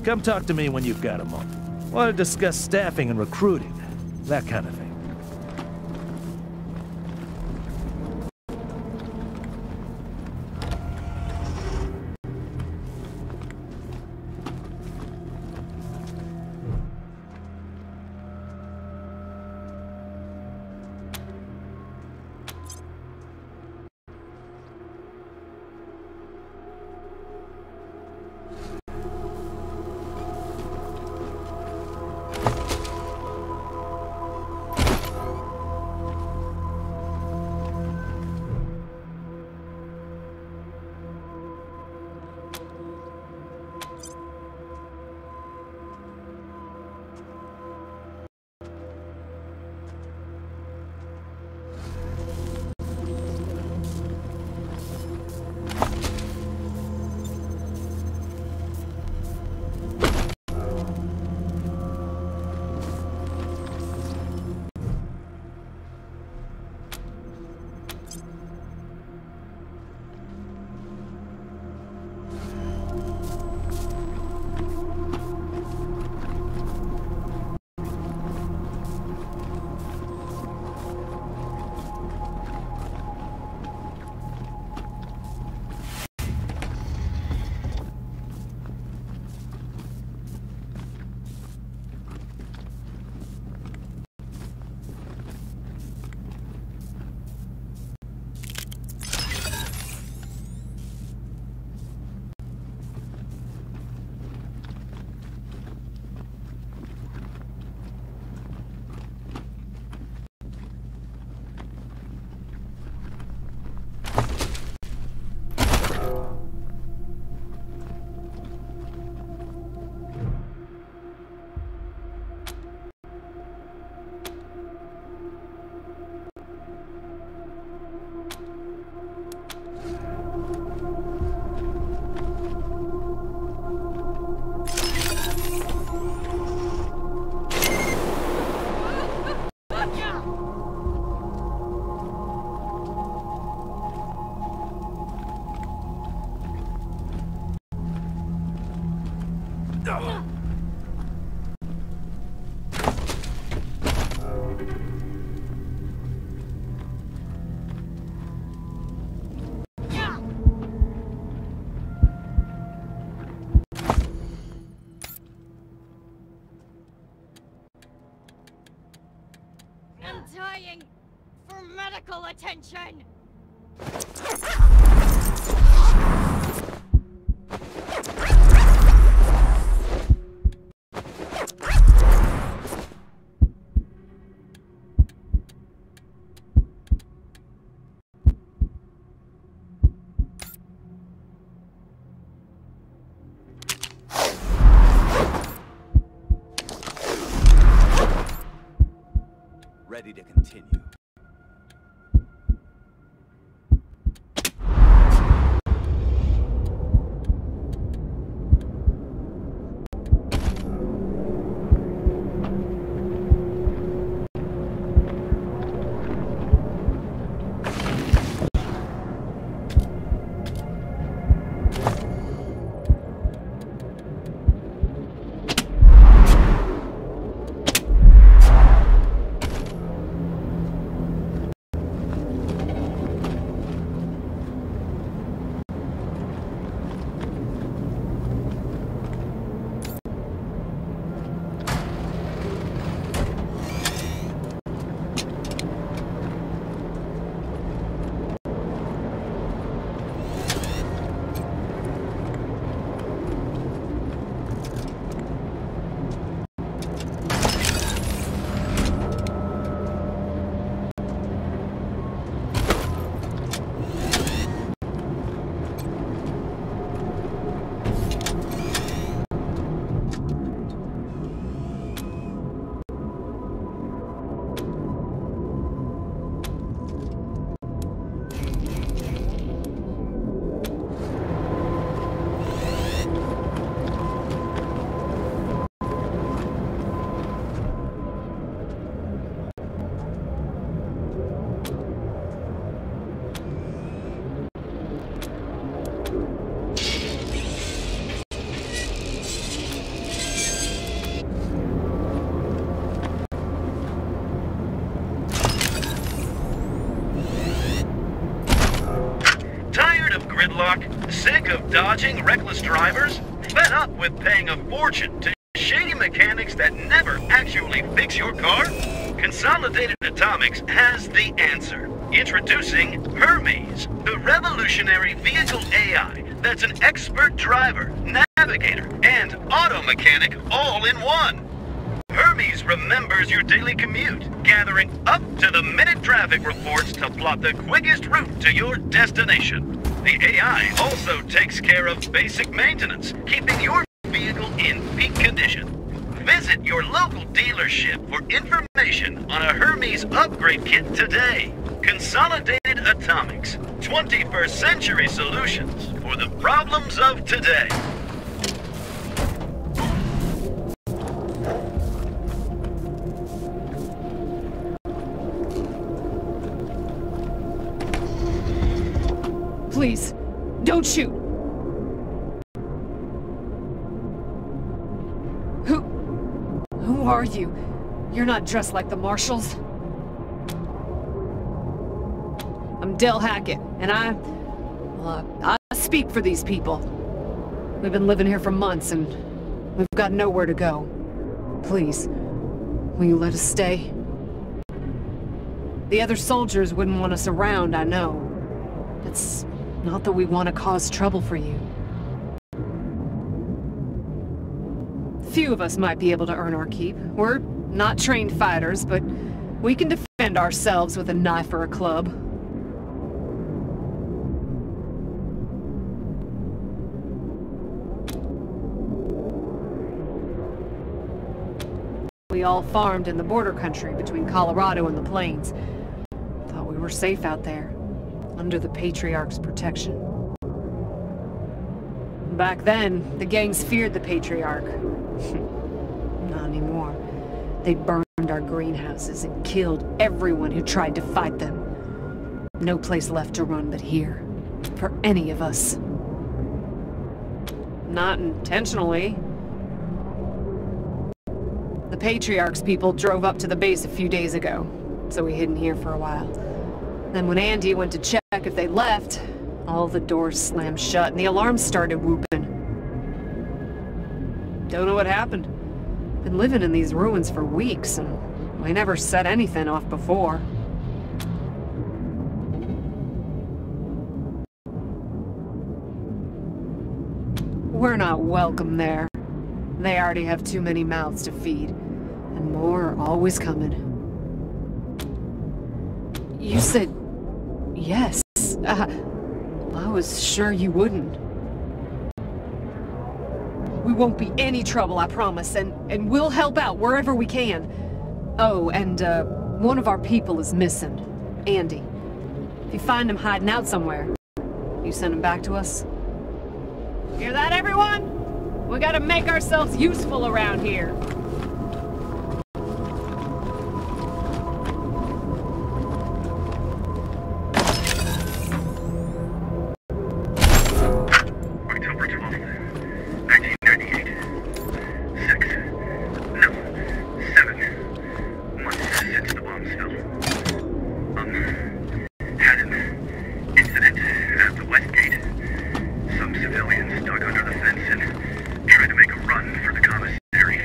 come talk to me when you've got a moment. Want to discuss staffing and recruiting, that kind of thing. I'm dying for medical attention. Ready to continue. Sick of dodging reckless drivers? Fed up with paying a fortune to shady mechanics that never actually fix your car? Consolidated Atomics has the answer. Introducing Hermes, the revolutionary vehicle AI that's an expert driver, navigator, and auto mechanic all in one. Hermes remembers your daily commute, gathering up-to-the-minute traffic reports to plot the quickest route to your destination. The AI also takes care of basic maintenance, keeping your vehicle in peak condition. Visit your local dealership for information on a Hermes upgrade kit today. Consolidated Atomics, 21st century solutions for the problems of today. Please, don't shoot. Who are you? You're not dressed like the marshals. I'm Del Hackett, and I speak for these people. We've been living here for months, and we've got nowhere to go. Please, will you let us stay? The other soldiers wouldn't want us around, I know. It's not that we want to cause trouble for you. Few of us might be able to earn our keep. We're not trained fighters, but we can defend ourselves with a knife or a club. We all farmed in the border country between Colorado and the plains. Thought we were safe out there, under the Patriarch's protection. Back then, the gangs feared the Patriarch. Not anymore. They burned our greenhouses and killed everyone who tried to fight them. No place left to run but here. For any of us. Not intentionally. The Patriarch's people drove up to the base a few days ago, so we hid in here for a while. Then when Andy went to check if they left, all the doors slammed shut and the alarms started whooping. Don't know what happened. Been living in these ruins for weeks, and we never set anything off before. We're not welcome there. They already have too many mouths to feed, and more are always coming. You said yes. I was sure you wouldn't. We won't be any trouble, I promise, and we'll help out wherever we can. Oh, and one of our people is missing. Andy. If you find him hiding out somewhere, you send him back to us? Hear that, everyone? We gotta make ourselves useful around here. October 12th, 1998. 7 months since the bombs fell. Had an incident at the West Gate. Some civilians dug under the fence and tried to make a run for the commissary.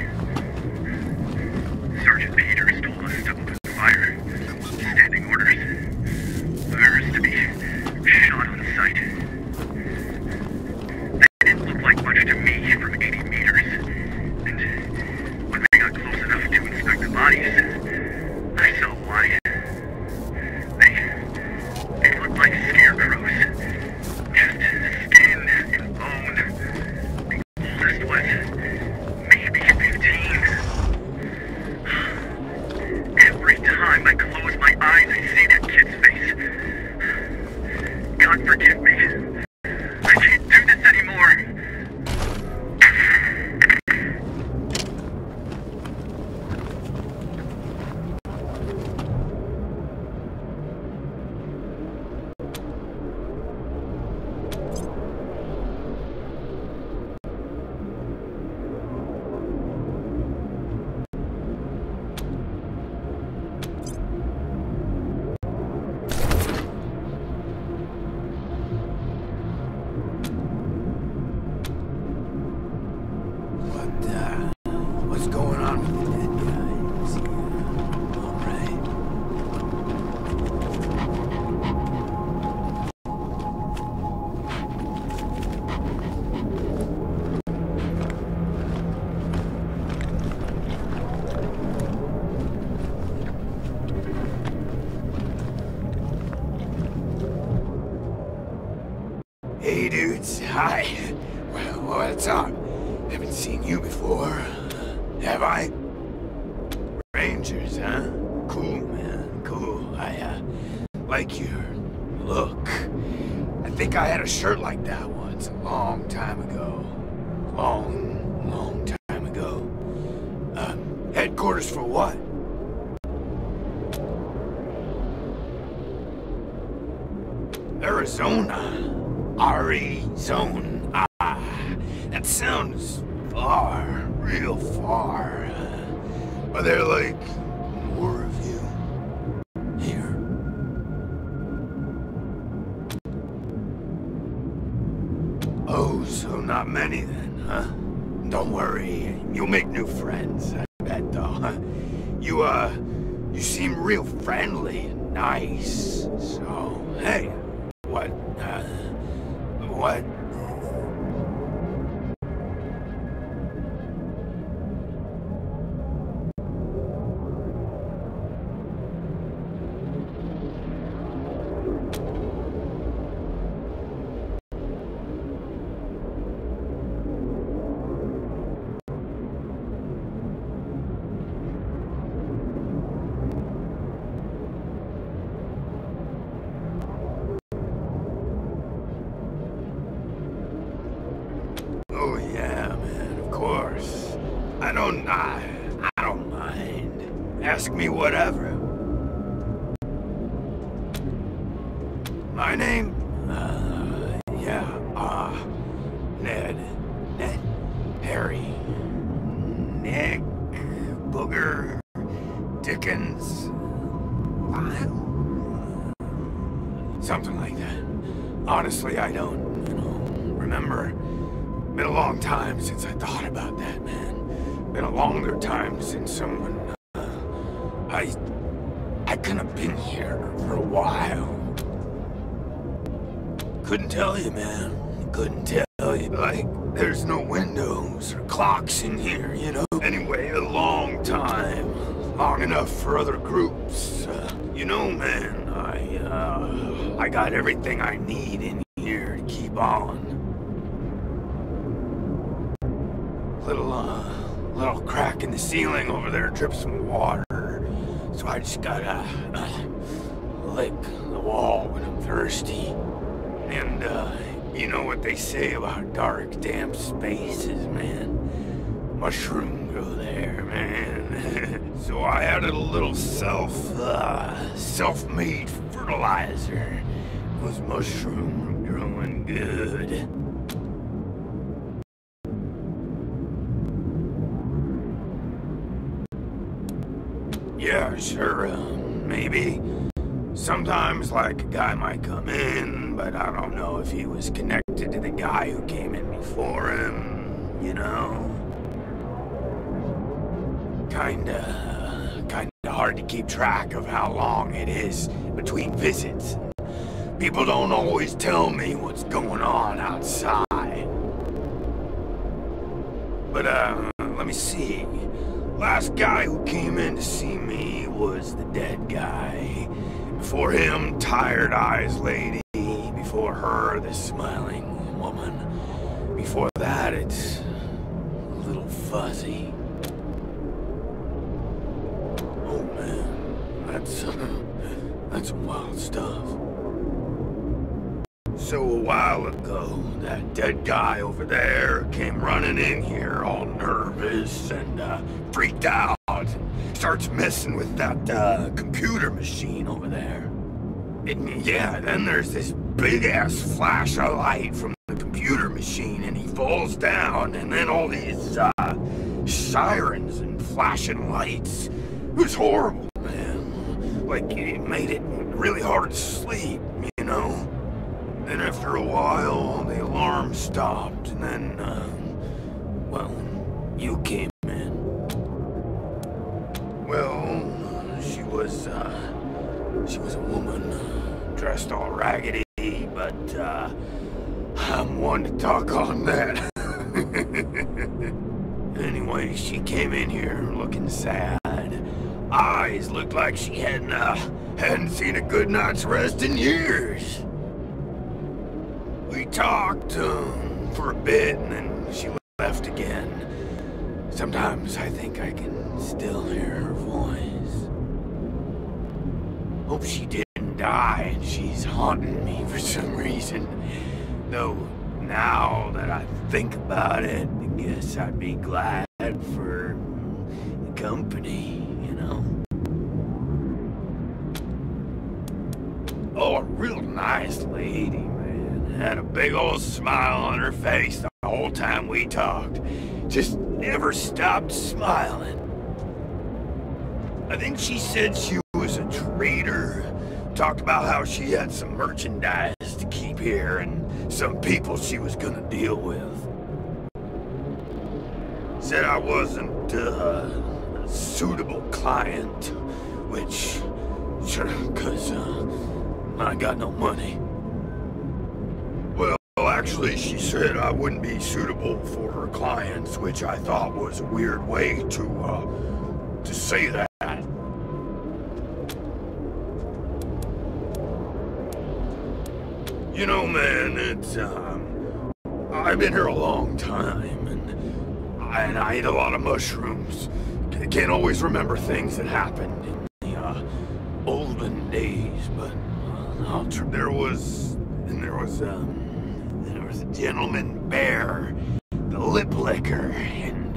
Hey, dudes. Hi. Well, what's up? Haven't seen you before. Have I? Rangers, huh? Cool, man. Cool. I, like your look. I think I had a shirt like that once, a long time ago. Long time ago. Headquarters for what? Arizona. Arizona. That sounds far, real far. Are there, like, more of you here? Oh, so not many then, huh? Don't worry, you'll make new friends, I bet, though. You seem real friendly and nice, so, hey, what? Oh yeah, man, of course. I don't mind. Ask me whatever. My name? Ned. Harry. Nick. Booger. Dickens. Something like that. Honestly, I don't, remember. Been a long time since I thought about that, man. Been a longer time since someone, I couldn't have been here for a while. Couldn't tell you, man. Couldn't tell you. Like, there's no windows or clocks in here, you know? Anyway, a long time. Long enough for other groups. You know, man, I got everything I need in here to keep on. Little crack in the ceiling over there drips some water. So I just gotta lick the wall when I'm thirsty. And you know what they say about dark, damp spaces, man. Mushroom grow there, man. So I added a little self-made fertilizer. Those mushrooms are growing good. Yeah, sure, maybe. Sometimes, like, a guy might come in, but I don't know if he was connected to the guy who came in before him, you know? Kinda hard to keep track of how long it is between visits. People don't always tell me what's going on outside. But, let me see. Last guy who came in to see me was the dead guy. Before him, tired eyes lady. Before her, the smiling woman. Before that, it's a little fuzzy. Oh man, that's some wild stuff. So a while ago, that dead guy over there came running in here all nervous and freaked out. Starts messing with that computer machine over there. And yeah, then there's this big-ass flash of light from the computer machine and he falls down and then all these sirens and flashing lights. It was horrible, man. Like, it made it really hard to sleep, you know? Then after a while, the alarm stopped, and then, well, you came in. Well, she was a woman, dressed all raggedy, but, I'm one to talk on that. Anyway, she came in here looking sad. Eyes looked like she hadn't seen a good night's rest in years. We We talked for a bit, and then she left again. Sometimes I think I can still hear her voice. Hope she didn't die and she's haunting me for some reason. Though, now that I think about it, I guess I'd be glad for the company, you know? Oh, a real nice lady, man. Had a big old smile on her face the whole time we talked. Just never stopped smiling. I think she said she was a trader. Talked about how she had some merchandise to keep here and some people she was gonna deal with. Said I wasn't a suitable client, which, sure, 'cause I got no money. Well, actually, she said I wouldn't be suitable for her clients, which I thought was a weird way to say that. You know, man, it's, I've been here a long time, and I eat a lot of mushrooms. I can't always remember things that happened in the, olden days, but there was a gentleman bear, the lip licker, and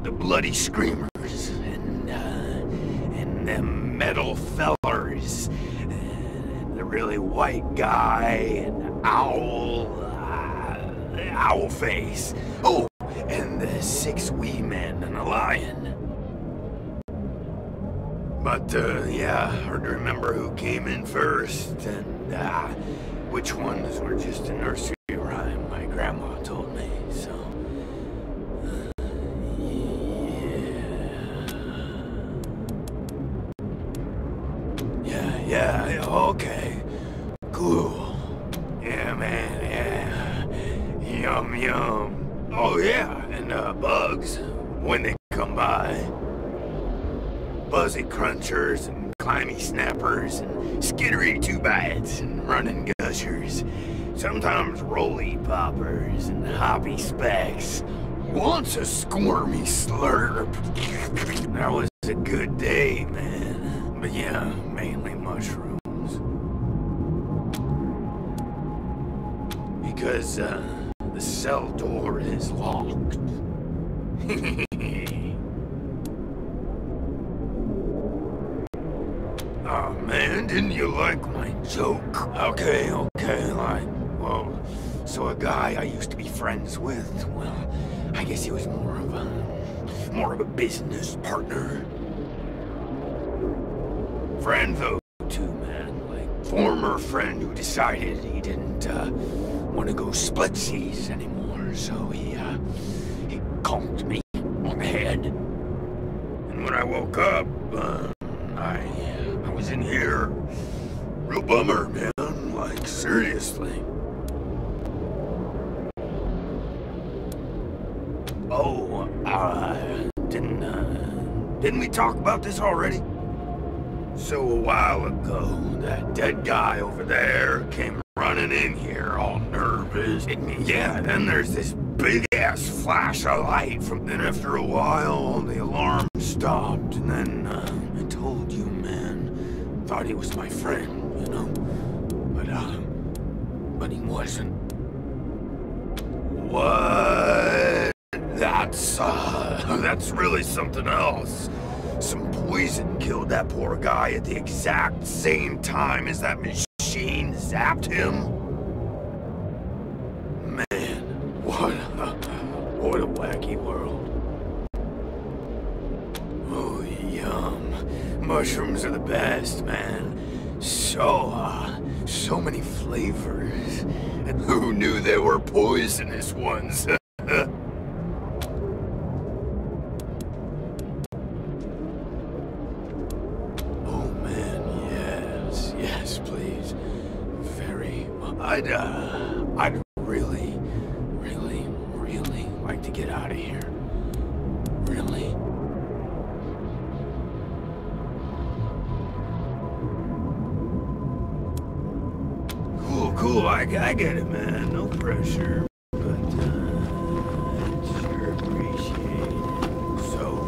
the bloody screamers, and them metal fellers, and the really white guy, and owl face. Oh, and the 6 wee men and a lion. But, yeah, hard to remember who came in first, and, which ones were just a nursery rhyme my grandma told me, so... Yeah, okay. Cool. Yeah, man, yeah. Yum. Oh, yeah, and, bugs, when they come by. Buzzy crunchers and climby snappers and skittery 2-bites and running gushers. Sometimes roly poppers and hoppy specks. Once a squirmy slurp. That was a good day, man. But yeah, mainly mushrooms. Because, the cell door is locked. Oh man, didn't you like my joke? Okay, like, well, so a guy I used to be friends with, well, I guess he was more of a business partner. Friend though, too, man, like, former friend who decided he didn't, want to go splitsies anymore, so he conked me on the head. And when I woke up, I was in here. Real bummer, man. Like, seriously. Oh, didn't we talk about this already? So a while ago, that dead guy over there came running in here all nervous. And yeah, then there's this big-ass flash of light from then after a while, the alarm stopped, and then, I told you, man, thought he was my friend, you know? But he wasn't. What? That's really something else. Some poison killed that poor guy at the exact same time as that machine zapped him. Man, what a wacky world. Oh, yum. Mushrooms are the best, man. So many flavors. And who knew there were poisonous ones? Yes, please. Very. I'd really like to get out of here. Really. cool. I get it, man. No pressure. But, sure appreciate it. So...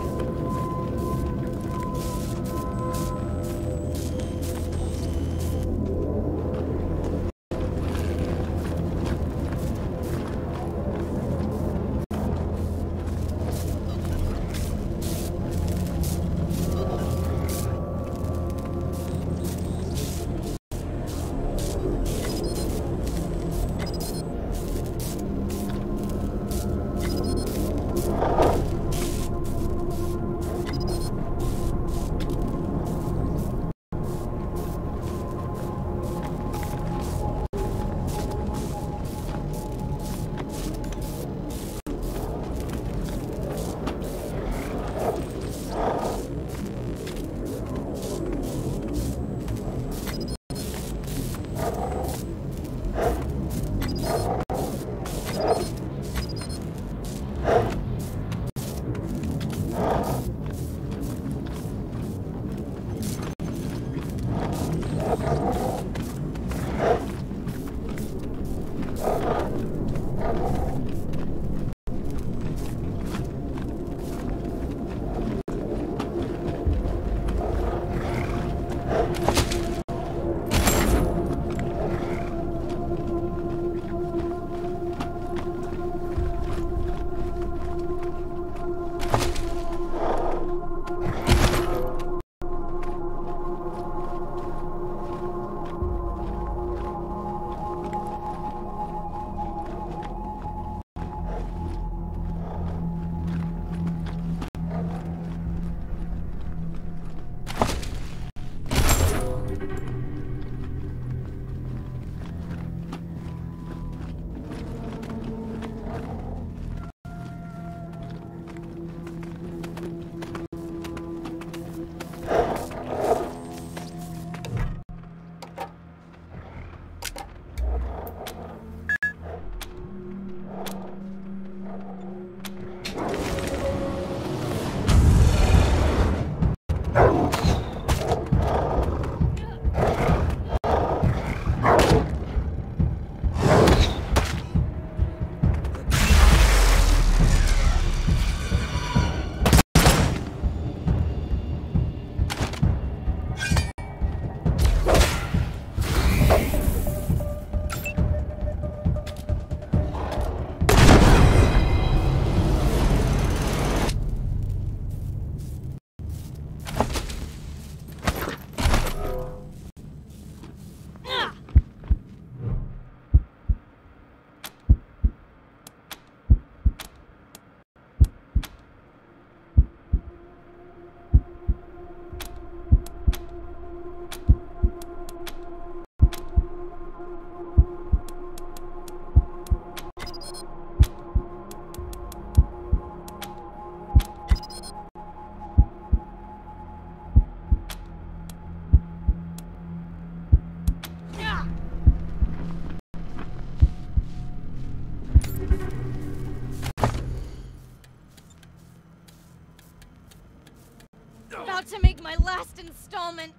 About to make my last installment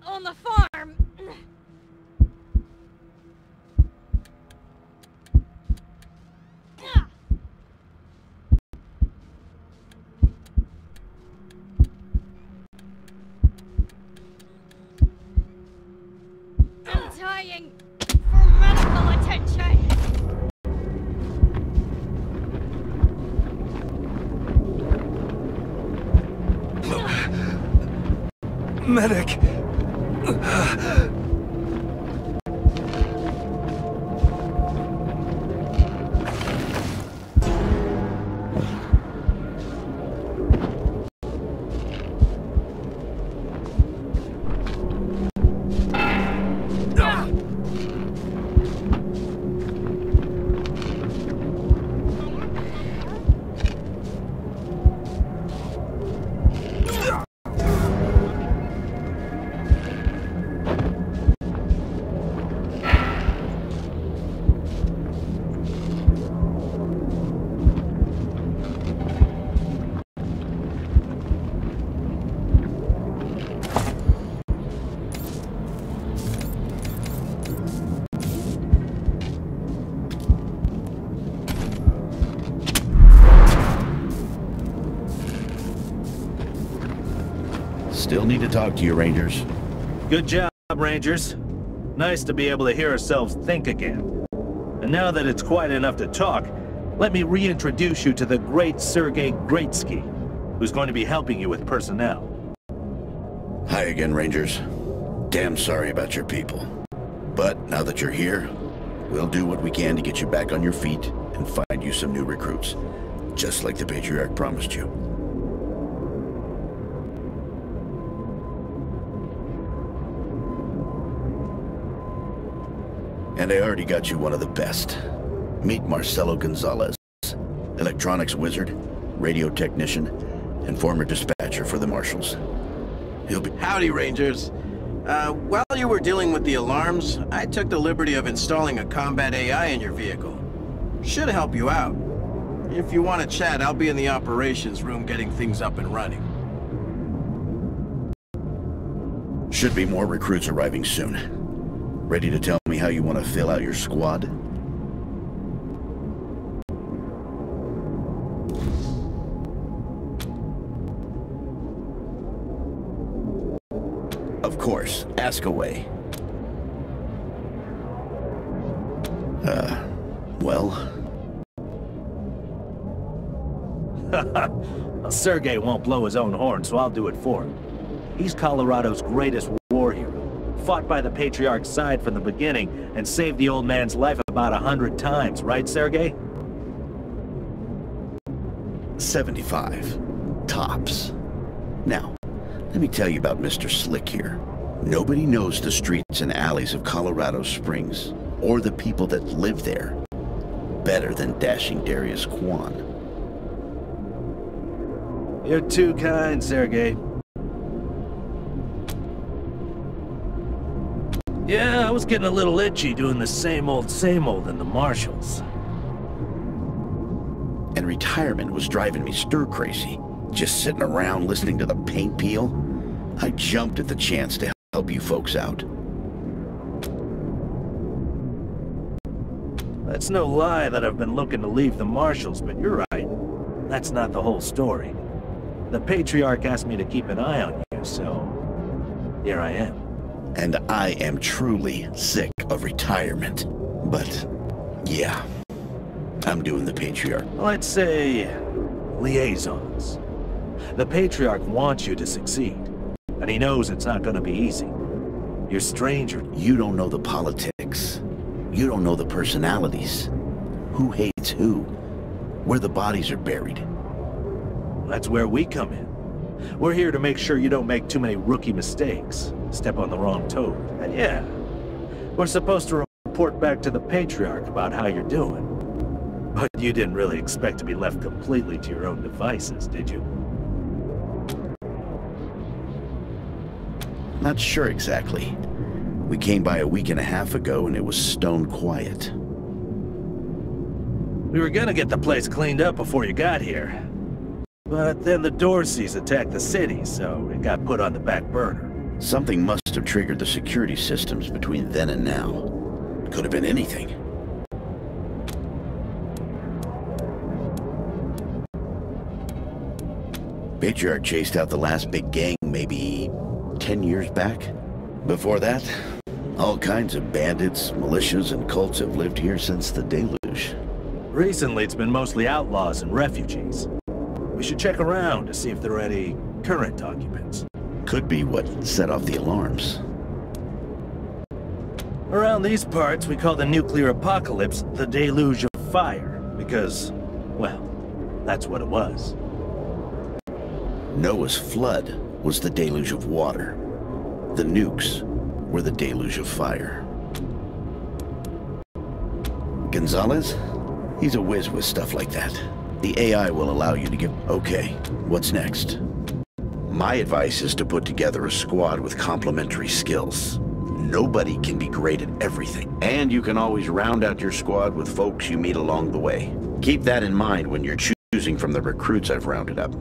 on the farm. I'm dying for medical attention. Medic! Still need to talk to you, Rangers. Good job, Rangers. Nice to be able to hear ourselves think again. And now that it's quiet enough to talk, let me reintroduce you to the great Sergei Greatsky, who's going to be helping you with personnel. Hi again, Rangers. Damn sorry about your people. But now that you're here, we'll do what we can to get you back on your feet and find you some new recruits, just like the Patriarch promised you. And I already got you one of the best. Meet Marcelo Gonzalez, electronics wizard, radio technician, and former dispatcher for the Marshals. He'll be— Howdy, Rangers. While you were dealing with the alarms, I took the liberty of installing a combat AI in your vehicle. Should help you out. If you want to chat, I'll be in the operations room getting things up and running. Should be more recruits arriving soon. Ready to tell me how you want to fill out your squad? Of course, ask away. Well? Well, Sergei won't blow his own horn, so I'll do it for him. He's Colorado's greatest war hero. Fought by the Patriarch's side from the beginning and saved the old man's life about 100 times, right, Sergei? 75. Tops. Now, let me tell you about Mr. Slick here. Nobody knows the streets and alleys of Colorado Springs, or the people that live there, better than dashing Darius Kwan. You're too kind, Sergei. Yeah, I was getting a little itchy doing the same old in the Marshals. And retirement was driving me stir-crazy. Just sitting around listening to the paint peel. I jumped at the chance to help you folks out. That's no lie that I've been looking to leave the Marshals, but you're right. That's not the whole story. The Patriarch asked me to keep an eye on you, so here I am. And I am truly sick of retirement. But, yeah, I'm doing the Patriarch. Let's say liaisons. The Patriarch wants you to succeed, and he knows it's not going to be easy. You're stranger. You don't know the politics. You don't know the personalities. Who hates who? Where the bodies are buried. That's where we come in. We're here to make sure you don't make too many rookie mistakes, step on the wrong toe. And yeah, we're supposed to report back to the Patriarch about how you're doing. But you didn't really expect to be left completely to your own devices, did you? Not sure exactly. We came by a week and a half ago and it was stone quiet. We were gonna get the place cleaned up before you got here. But then the Dorseys attacked the city, so it got put on the back burner. Something must have triggered the security systems between then and now. Could have been anything. Patriarch chased out the last big gang maybe 10 years back. Before that, all kinds of bandits, militias, and cults have lived here since the deluge. Recently, it's been mostly outlaws and refugees. We should check around to see if there are any current occupants. Could be what set off the alarms. Around these parts, we call the nuclear apocalypse the deluge of fire, because, well, that's what it was. Noah's flood was the deluge of water. The nukes were the deluge of fire. Gonzalez? He's a whiz with stuff like that. The AI will allow you to give... Okay, what's next? My advice is to put together a squad with complementary skills. Nobody can be great at everything. And you can always round out your squad with folks you meet along the way. Keep that in mind when you're choosing from the recruits I've rounded up.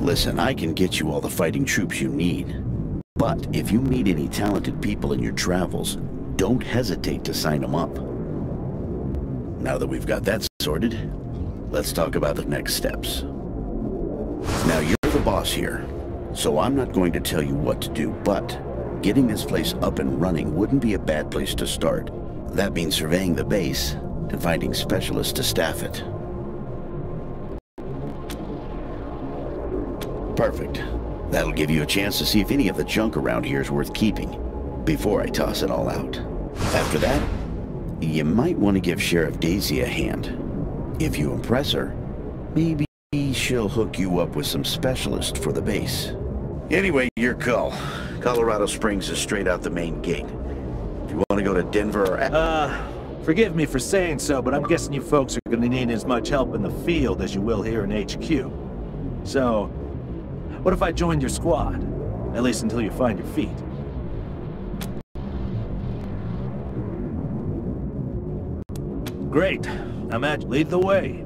Listen, I can get you all the fighting troops you need. But if you meet any talented people in your travels, don't hesitate to sign them up. Now that we've got that sorted, let's talk about the next steps. Now, you're the boss here, so I'm not going to tell you what to do, but getting this place up and running wouldn't be a bad place to start. That means surveying the base and finding specialists to staff it. Perfect. That'll give you a chance to see if any of the junk around here is worth keeping, before I toss it all out. After that, you might want to give Sheriff Daisy a hand. If you impress her, maybe she'll hook you up with some specialists for the base. Anyway, your call. Colorado Springs is straight out the main gate. If you want to go to Denver or... Forgive me for saying so, but I'm guessing you folks are gonna need as much help in the field as you will here in HQ. So, what if I joined your squad? At least until you find your feet. Great. Now, Matt, lead the way.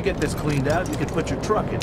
Get this cleaned out, you could put your truck in.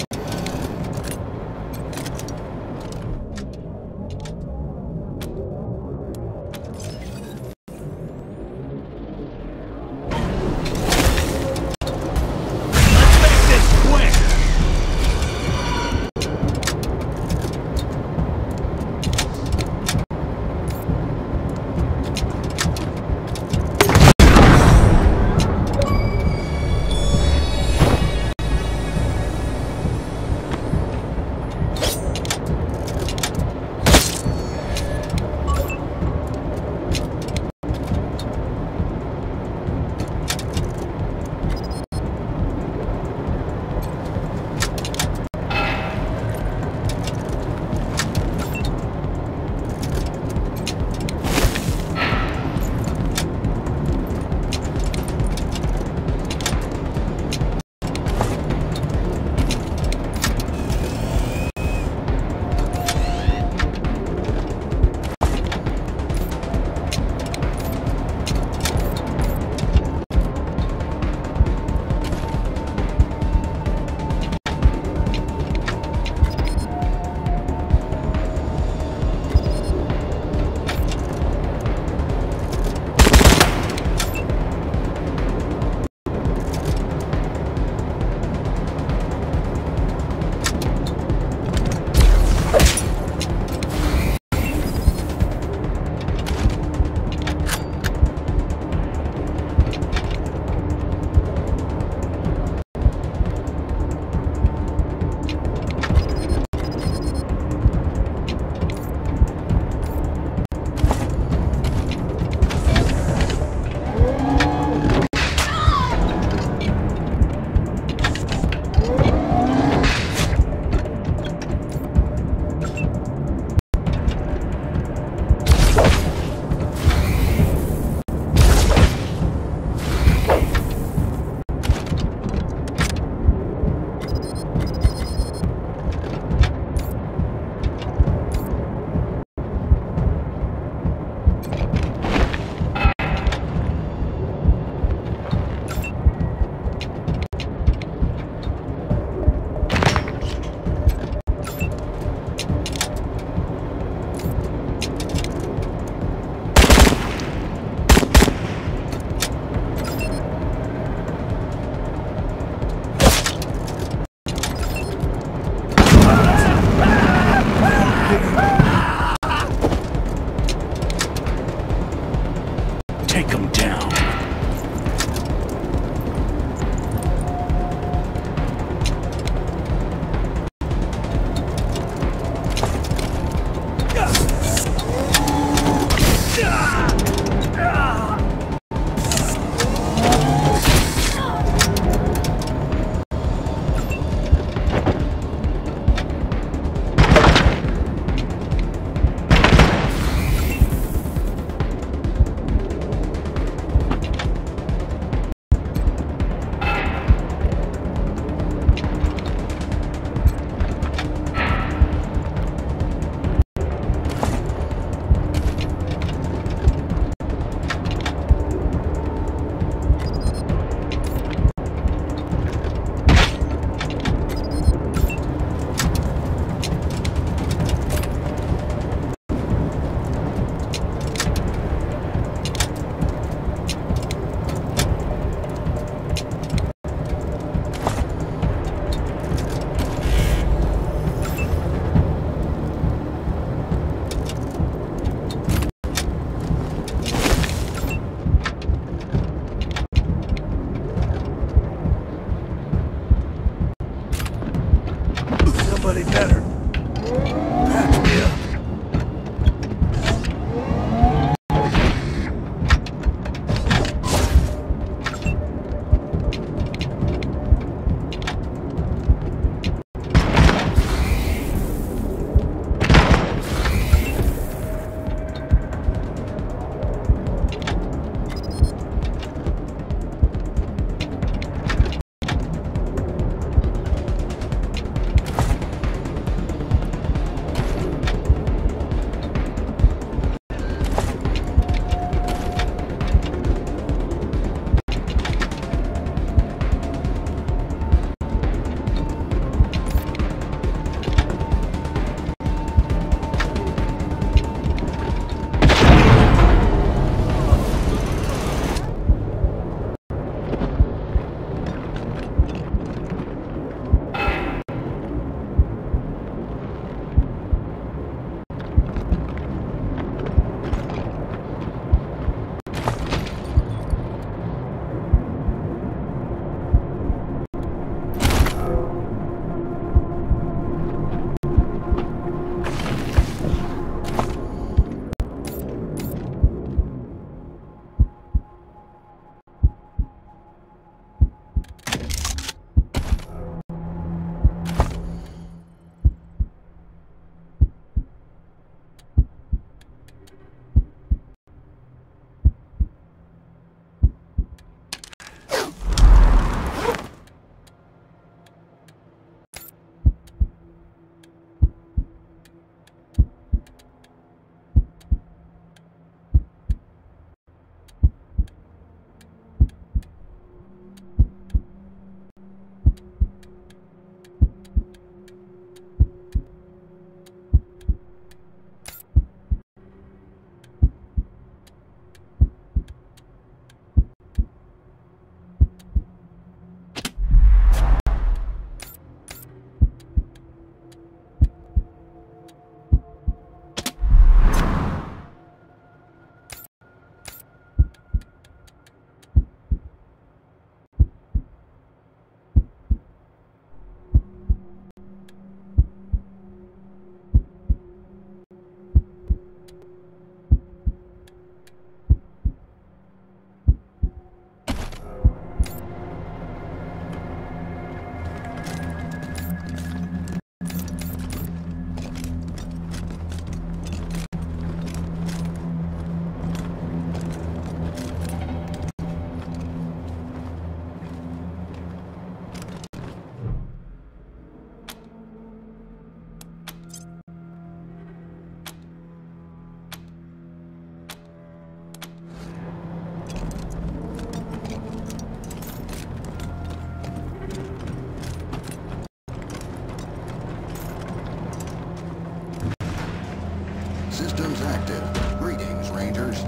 Systems active. Greetings, Rangers.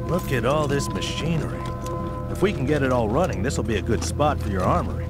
Look at all this machinery. If we can get it all running, this will be a good spot for your armory.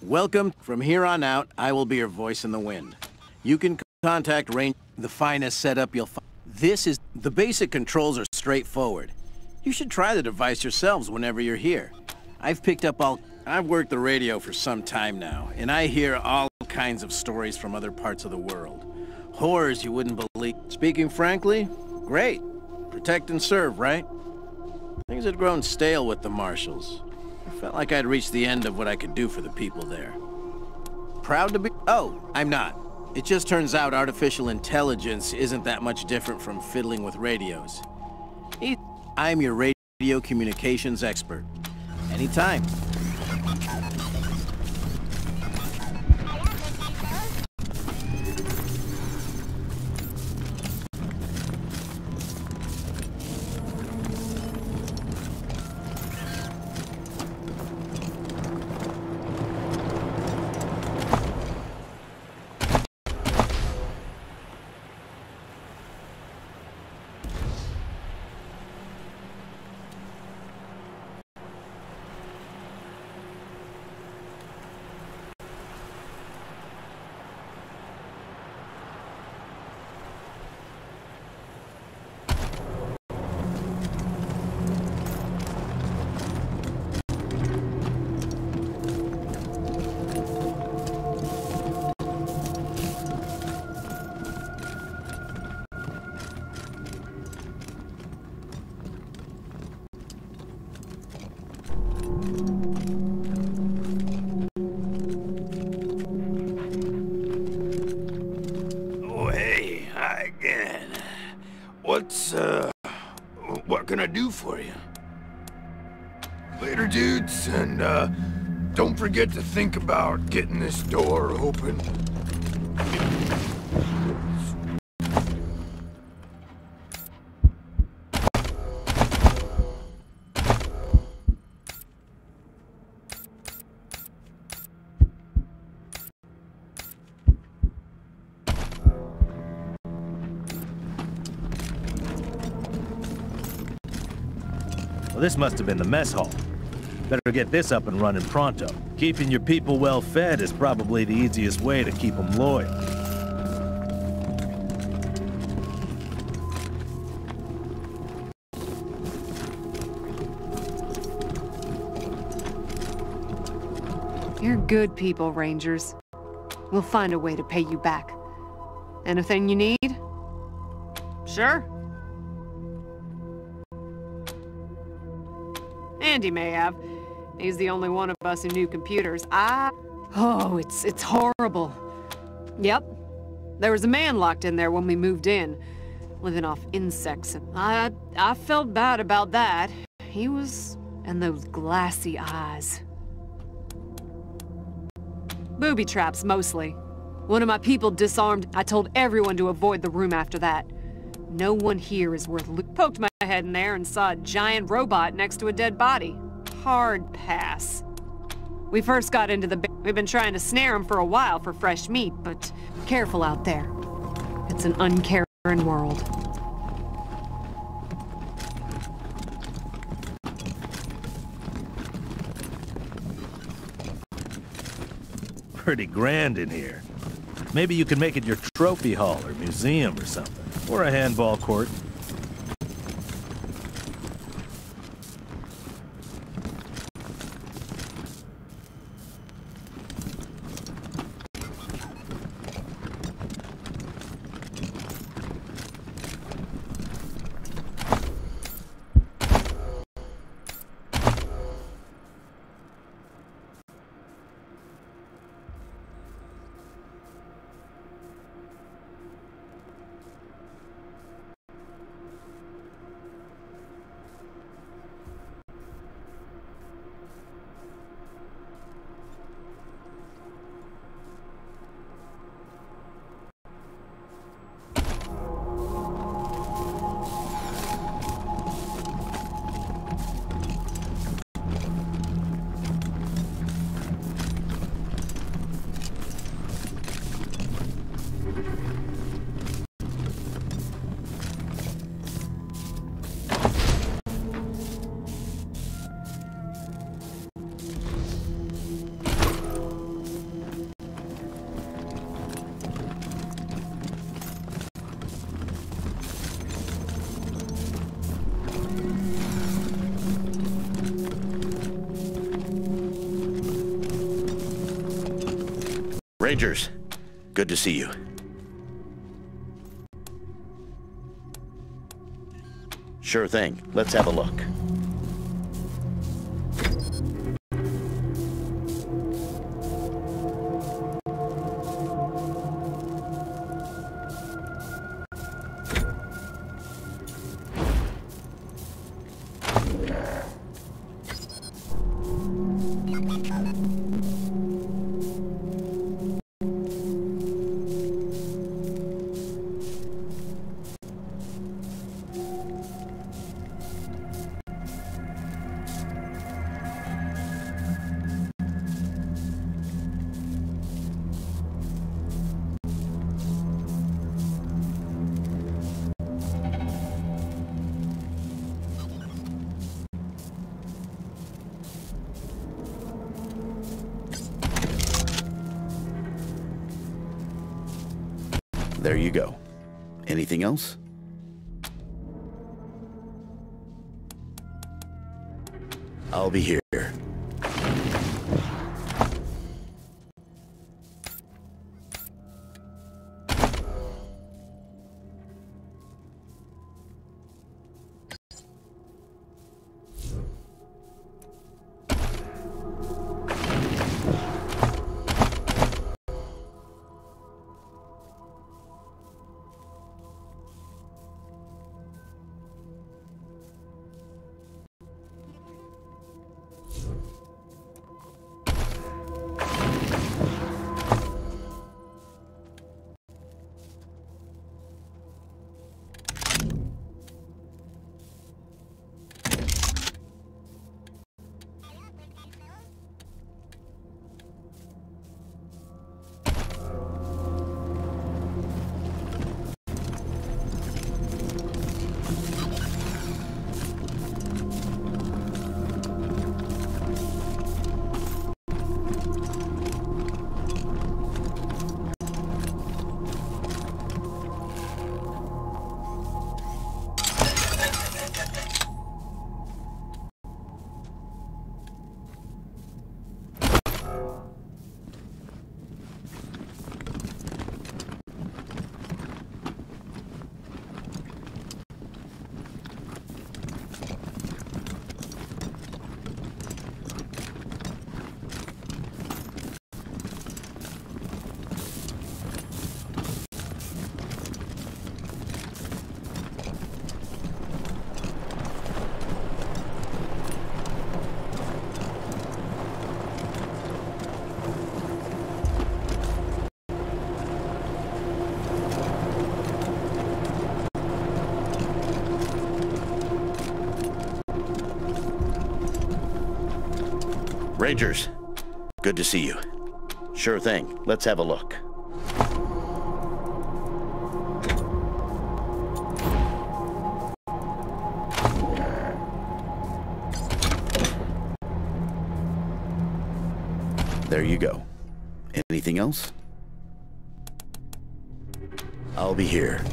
Welcome. From here on out, I will be your voice in the wind. You can contact Ranger. The finest setup you'll find. The basic controls are straightforward. You should try the device yourselves whenever you're here. I've worked the radio for some time now, and I hear all kinds of stories from other parts of the world. Horrors you wouldn't believe. Speaking frankly, great. Protect and serve, right? Things had grown stale with the Marshals. I felt like I'd reached the end of what I could do for the people there. Proud to be... Oh, I'm not. It just turns out artificial intelligence isn't that much different from fiddling with radios. I'm your radio communications expert. Anytime. What can I do for you? Later, dudes, and don't forget to think about getting this door open. This must have been the mess hall. Better get this up and running pronto. Keeping your people well fed is probably the easiest way to keep them loyal. You're good people, Rangers. We'll find a way to pay you back. Anything you need? Sure. Andy may have. He's the only one of us who knew computers. Oh, it's horrible. Yep. There was a man locked in there when we moved in, living off insects, and I felt bad about that. He was... and those glassy eyes. Booby traps, mostly. One of my people disarmed. I told everyone to avoid the room after that. No one here is worth Poked my head in there and saw a giant robot next to a dead body. Hard pass. We first got into the... We've been trying to snare them for a while for fresh meat, but careful out there. It's an uncaring world. Pretty grand in here. Maybe you could make it your trophy hall or museum or something. Or a handball court. Rangers, good to see you. Sure thing. Let's have a look. There you go. Anything else? I'll be here. Rangers, good to see you. Sure thing. Let's have a look. There you go. Anything else? I'll be here.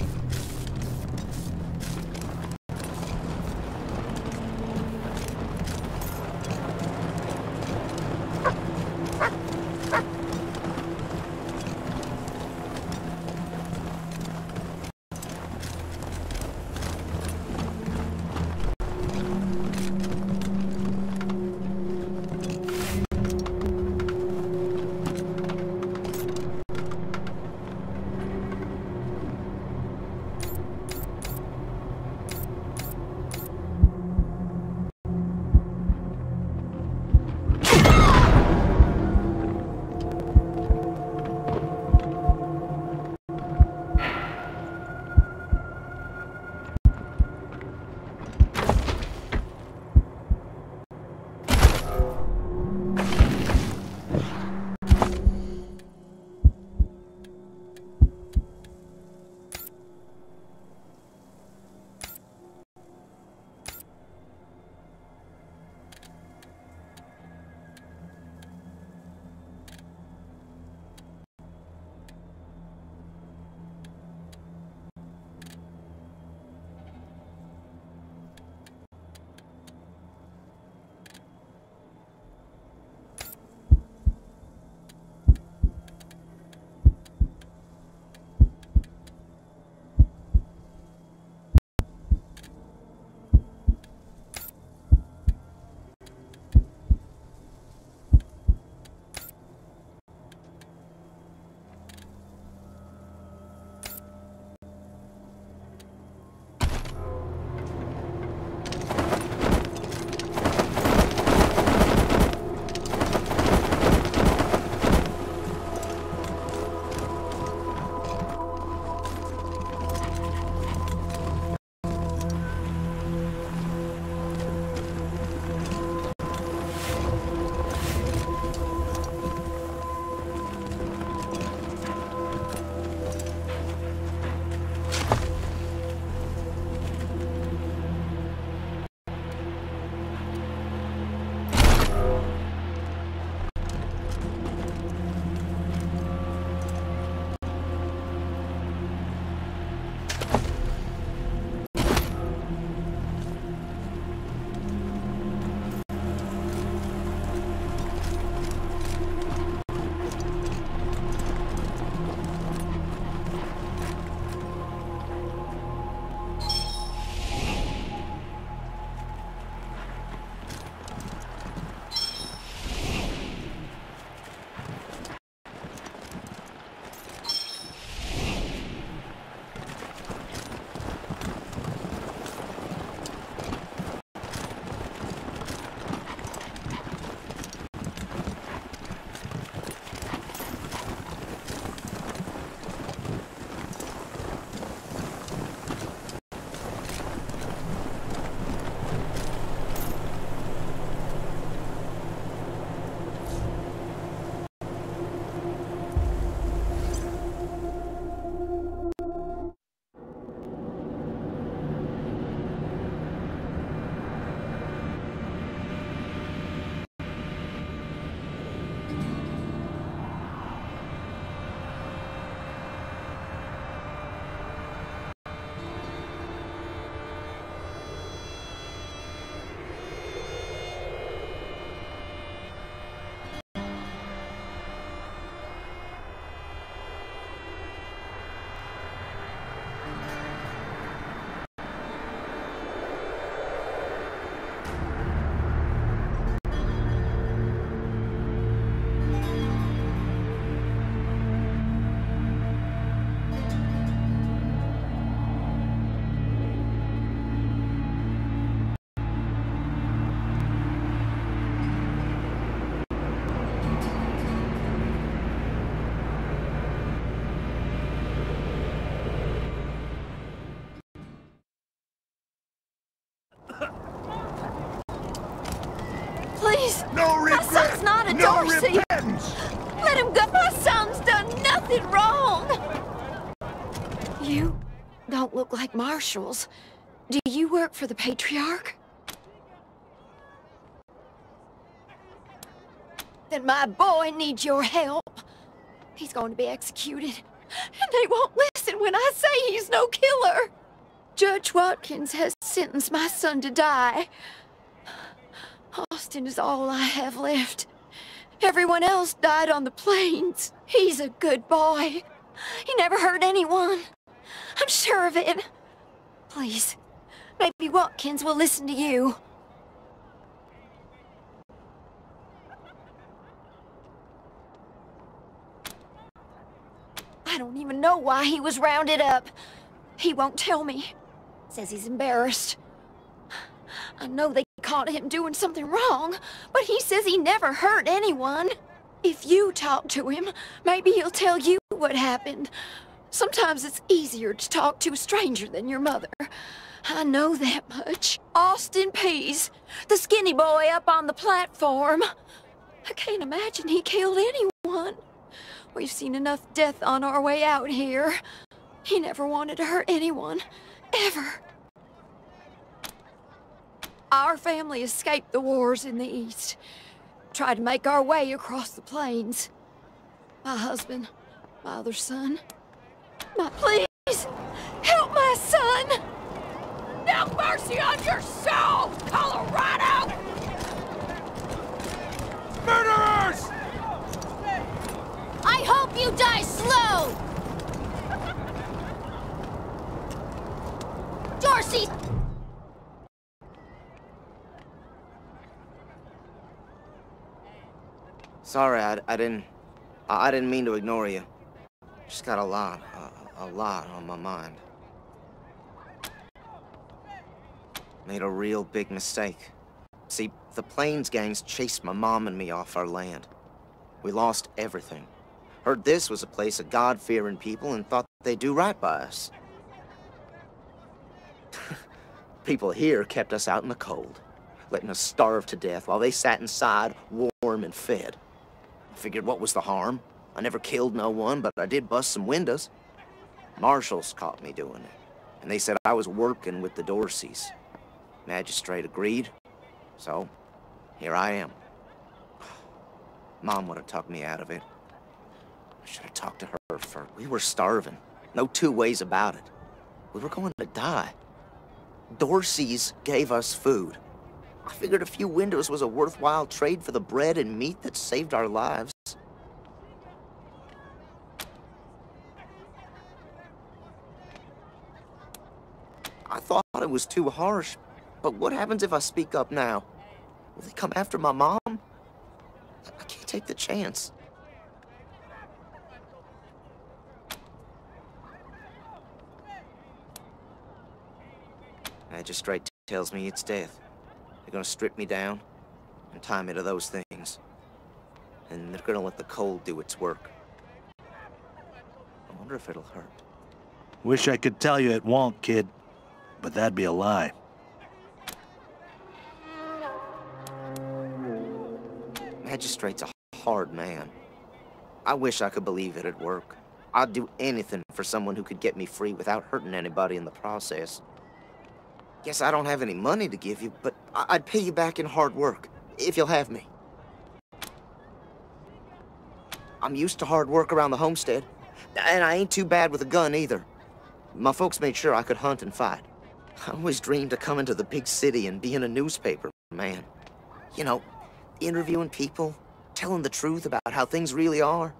Please! No My son's not a no Dorsey! repentance! Let him go! nothing wrong. You don't look like marshals. Do you work for the Patriarch? Then my boy needs your help. He's going to be executed. And they won't listen when I say he's no killer. Judge Watkins has sentenced my son to die. Austin is all I have left. Everyone else died on the plains. He's a good boy. He never hurt anyone. I'm sure of it. Please, maybe Watkins will listen to you. I don't even know why he was rounded up. He won't tell me. Says he's embarrassed. I know they caught him doing something wrong, but he says he never hurt anyone. If you talk to him, maybe he'll tell you what happened. Sometimes it's easier to talk to a stranger than your mother. I know that much. Austin Pease, the skinny boy up on the platform. I can't imagine he killed anyone. We've seen enough death on our way out here. He never wanted to hurt anyone, ever. Our family escaped the wars in the East. Tried to make our way across the plains. My husband, my other son. Please, help my son! Have mercy on your soul, Colorado! Murderers! I hope you die slow! Dorsey! Sorry, I didn't mean to ignore you. Just got a lot on my mind. Made a real big mistake. See, the Plains gangs chased my mom and me off our land. We lost everything. Heard this was a place of God-fearing people and thought they'd do right by us. People here kept us out in the cold, letting us starve to death while they sat inside, warm and fed. I figured what was the harm? I never killed no one, but I did bust some windows. Marshals caught me doing it, and they said I was working with the Dorseys. Magistrate agreed, so here I am. Mom would have talked me out of it. I should have talked to her first. We were starving. No two ways about it. We were going to die. Dorseys gave us food. I figured a few windows was a worthwhile trade for the bread and meat that saved our lives. I thought it was too harsh, but what happens if I speak up now? Will they come after my mom? I can't take the chance. Magistrate tells me it's death. They're gonna strip me down and tie me to those things. And they're gonna let the cold do its work. I wonder if it'll hurt. Wish I could tell you it won't, kid. But that'd be a lie. Magistrate's a hard man. I wish I could believe it'd work. I'd do anything for someone who could get me free without hurting anybody in the process. Guess I don't have any money to give you, but I'd pay you back in hard work, if you'll have me. I'm used to hard work around the homestead, and I ain't too bad with a gun either. My folks made sure I could hunt and fight. I always dreamed of coming to the big city and being a newspaper man. You know, interviewing people, telling the truth about how things really are.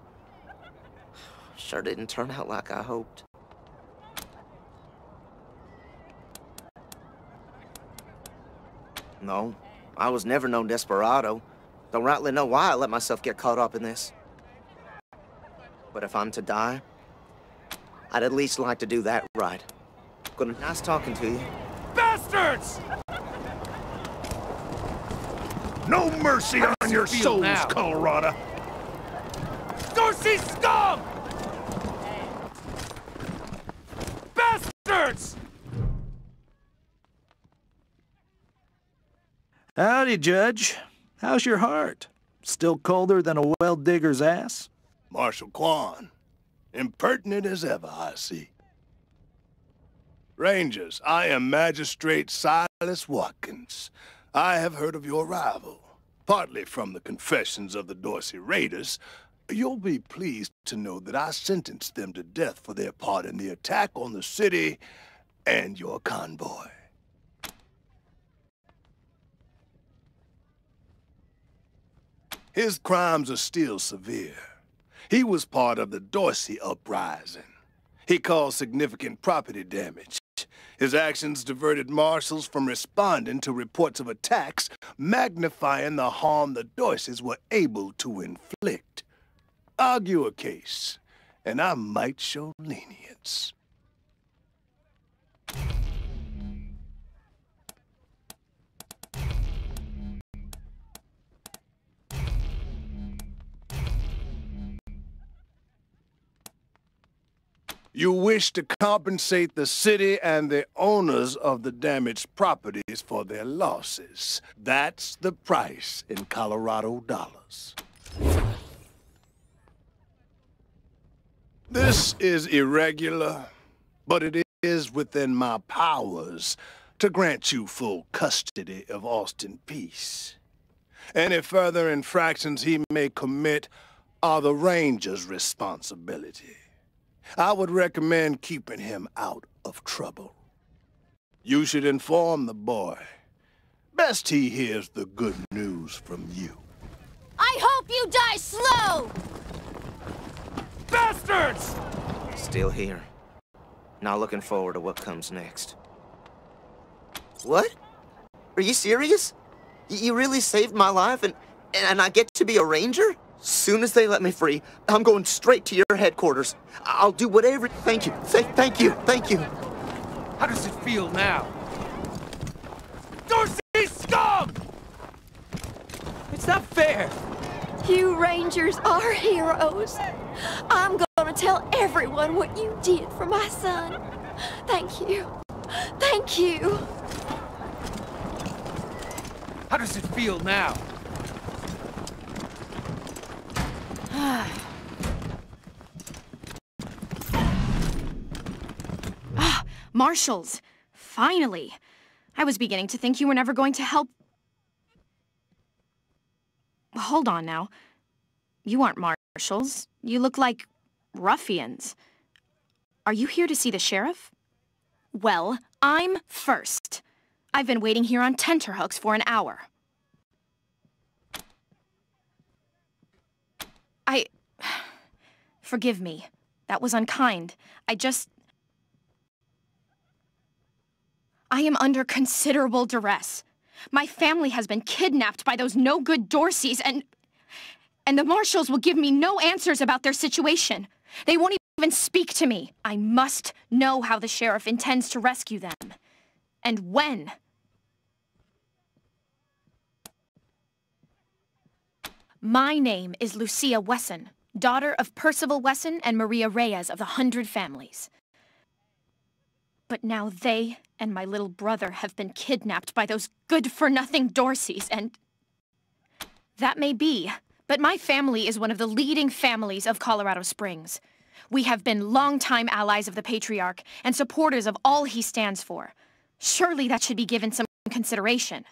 Sure didn't turn out like I hoped. No, I was never no desperado. Don't rightly know why I let myself get caught up in this. But if I'm to die, I'd at least like to do that right. Nice talking to you. Bastards! No mercy on your souls, now? Colorado. Dorsey scum! Bastards! Howdy, Judge. How's your heart? Still colder than a well digger's ass? Marshal Quan, Impertinent as ever, I see. Rangers, I am Magistrate Silas Watkins. I have heard of your arrival, partly from the confessions of the Dorsey Raiders. You'll be pleased to know that I sentenced them to death for their part in the attack on the city and your convoy. His crimes are still severe. He was part of the Dorsey uprising. He caused significant property damage. His actions diverted marshals from responding to reports of attacks, magnifying the harm the Dorseys were able to inflict. Argue a case, and I might show lenience. You wish to compensate the city and the owners of the damaged properties for their losses. That's the price in Colorado dollars. This is irregular, but it is within my powers to grant you full custody of Austin Peace. Any further infractions he may commit are the Ranger's responsibility. I would recommend keeping him out of trouble. You should inform the boy. Best he hears the good news from you. I hope you die slow! Bastards! Still here. Not looking forward to what comes next. What? Are you serious? You really saved my life and I get to be a ranger? Soon as they let me free, I'm going straight to your headquarters. I'll do whatever. Thank you. Thank you. Thank you. How does it feel now? Dorsey scum! It's not fair. You Rangers are heroes. I'm gonna tell everyone what you did for my son. Thank you. Thank you. How does it feel now? Marshals! Finally! I was beginning to think you were never going to help. Hold on now. You aren't marshals. You look like ruffians. Are you here to see the sheriff? Well, I'm first. I've been waiting here on tenterhooks for an hour. Forgive me. That was unkind. I am under considerable duress. My family has been kidnapped by those no-good Dorseys, and the marshals will give me no answers about their situation. They won't even speak to me. I must know how the sheriff intends to rescue them. And when. My name is Lucia Wesson, daughter of Percival Wesson and Maria Reyes of the 100 Families. But now they and my little brother have been kidnapped by those good-for-nothing Dorseys, and that may be, but my family is one of the leading families of Colorado Springs. We have been longtime allies of the Patriarch and supporters of all he stands for. Surely that should be given some consideration.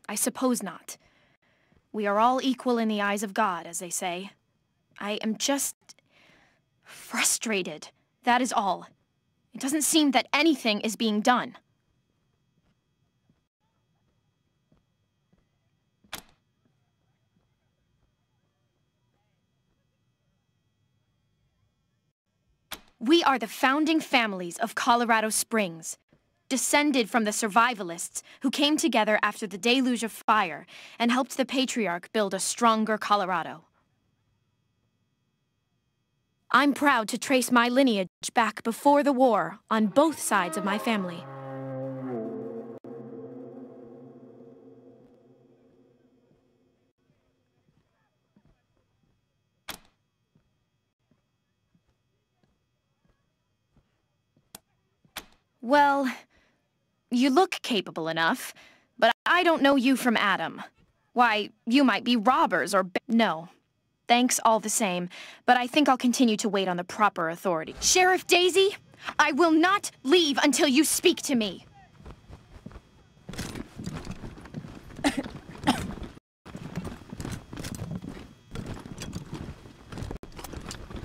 I suppose not. We are all equal in the eyes of God, as they say. I am just frustrated. That is all. It doesn't seem that anything is being done. We are the founding families of Colorado Springs, descended from the survivalists who came together after the deluge of fire and helped the Patriarch build a stronger Colorado. I'm proud to trace my lineage back before the war on both sides of my family. Well, you look capable enough, but I don't know you from Adam. Why, you might be robbers or no. Thanks all the same, but I think I'll continue to wait on the proper authority. Sheriff Daisy, I will not leave until you speak to me.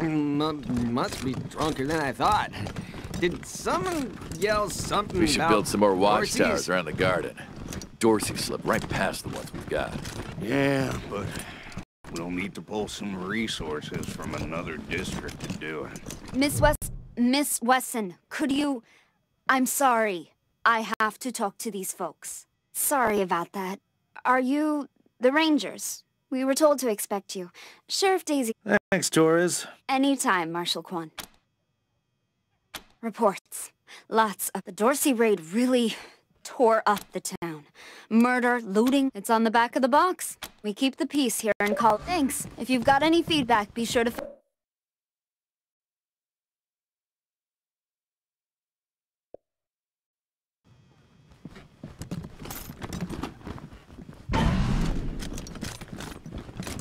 Must be drunker than I thought. Did someone yell something We should about build some more Dorsey's? watchtowers around the garden. Dorsey slipped right past the ones we've got. Yeah, but we'll need to pull some resources from another district to do it. Miss Wesson, could you... I'm sorry. I have to talk to these folks. Sorry about that. Are you the Rangers? We were told to expect you. Sheriff Daisy... Thanks, Torres. Anytime, Marshal Quan. Reports. Lots of... The Dorsey raid really tore up the town. Murder, looting, it's on the back of the box. We keep the peace here and call... Thanks. If you've got any feedback, be sure to...